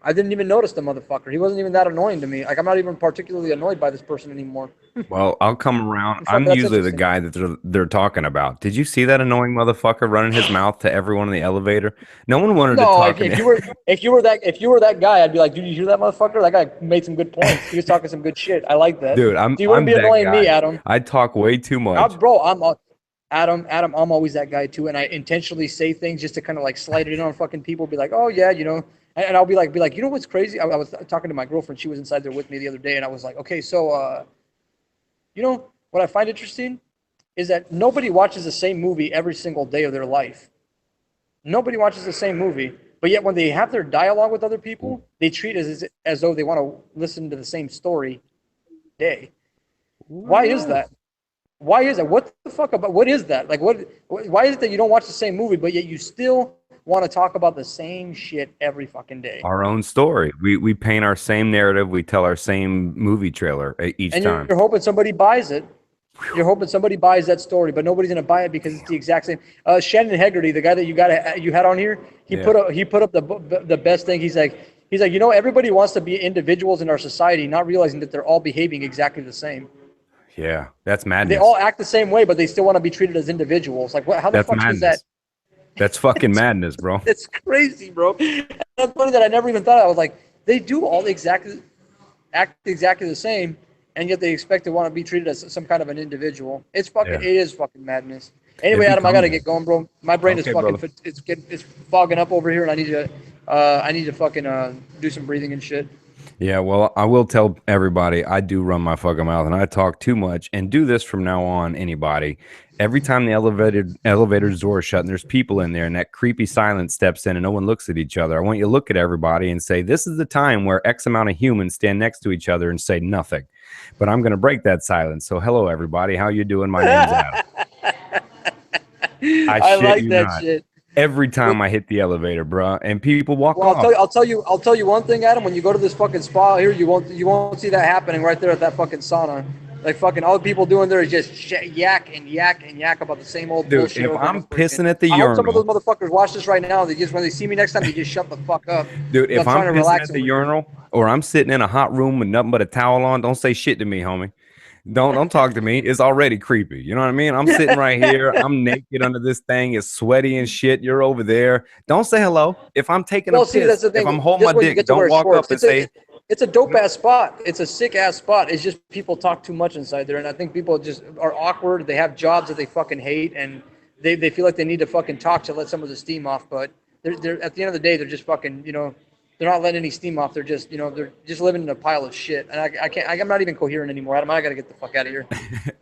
I didn't even notice the motherfucker. He wasn't even that annoying to me. Like I'm not even particularly annoyed by this person anymore. Well, I'll come around. I'm usually the guy that they're talking about. Did you see that annoying motherfucker running his mouth to everyone in the elevator? No one wanted to talk. If you were that guy, I'd be like, dude, you hear that motherfucker? That guy made some good points. He was talking some good shit. I like that. Dude, you wouldn't be annoying me, Adam. I talk way too much. Adam, I'm always that guy too, and I intentionally say things just to kind of like slide it in on fucking people. Be like, oh yeah, and I'll be like, what's crazy? I was talking to my girlfriend. She was inside there with me the other day, and I was like, okay, so, what I find interesting is that nobody watches the same movie every single day of their life. Nobody watches the same movie, but yet when they have their dialogue with other people, they treat it as though they want to listen to the same story day. Why is that? Why is that? What the fuck about? What is that? Like, why is it that you don't watch the same movie, but yet you still want to talk about the same shit every fucking day? Our own story. We paint our same narrative. We tell our same movie trailer each time. And you're hoping somebody buys it. You're hoping somebody buys that story, but nobody's gonna buy it because it's the exact same. Shannon Hegarty, the guy that you had on here, he put up the best thing. He's like, everybody wants to be individuals in our society, not realizing that they're all behaving exactly the same. Yeah, that's madness. They all act the same way, but they still want to be treated as individuals. Like, how the fuck is that? That's fucking madness, bro. It's crazy, bro. That's funny that I never even thought. I was like, they do all act exactly the same, and yet they expect to want to be treated as some kind of an individual. It is fucking madness. Anyway, Adam, I gotta get going, bro. My brain is fucking it's fogging up over here, and I need to fucking do some breathing and shit. Yeah, well, I will tell everybody I do run my fucking mouth and I talk too much, and do this from now on, anybody. Every time the elevator's door is shut and there's people in there and that creepy silence steps in and no one looks at each other, I want you to look at everybody and say, this is the time where X amount of humans stand next to each other and say nothing. But I'm going to break that silence. So hello, everybody. How you doing? My name's Adam. I like that shit. Every time I hit the elevator, bro, and people walk off. I'll tell you one thing, Adam. When you go to this fucking spa here, you won't see that happening right there at that fucking sauna. Like fucking all the people doing there is just yak about the same old bullshit. Dude, if I'm pissing at the urinal, I hope some of those motherfuckers watch this right now. When they see me next time, they just shut the fuck up. Dude, if I'm pissing at the urinal or I'm sitting in a hot room with nothing but a towel on, don't say shit to me, homie. Don't talk to me. It's already creepy. You know what I mean? I'm sitting right here. I'm naked under this thing. It's sweaty and shit. You're over there. Don't say hello. If I'm taking a piss, if I'm holding my dick, don't walk up and say. It's a dope ass spot. It's a sick ass spot. It's just people talk too much inside there, and I think people just are awkward. They have jobs that they fucking hate, and they feel like they need to fucking talk to let some of the steam off. But they're at the end of the day, they're just fucking they're not letting any steam off. They're just they're just living in a pile of shit. And I can't. I'm not even coherent anymore. I gotta get the fuck out of here.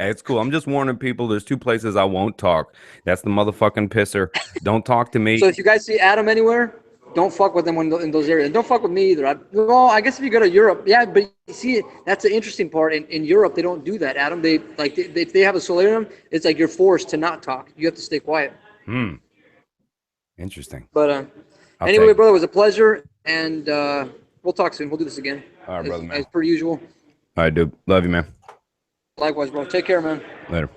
It's cool. I'm just warning people. There's two places I won't talk. That's the motherfucking pisser. Don't talk to me. So if you guys see Adam anywhere, don't fuck with them in those areas. Don't fuck with me either. I guess if you go to Europe, yeah, but you see, that's the interesting part. In Europe, they don't do that, Adam. If they have a solarium, it's like you're forced to not talk. You have to stay quiet. Interesting. But anyway, brother, it was a pleasure, and we'll talk soon. We'll do this again. All right, brother, man. As per usual. All right, dude. Love you, man. Likewise, bro. Take care, man. Later.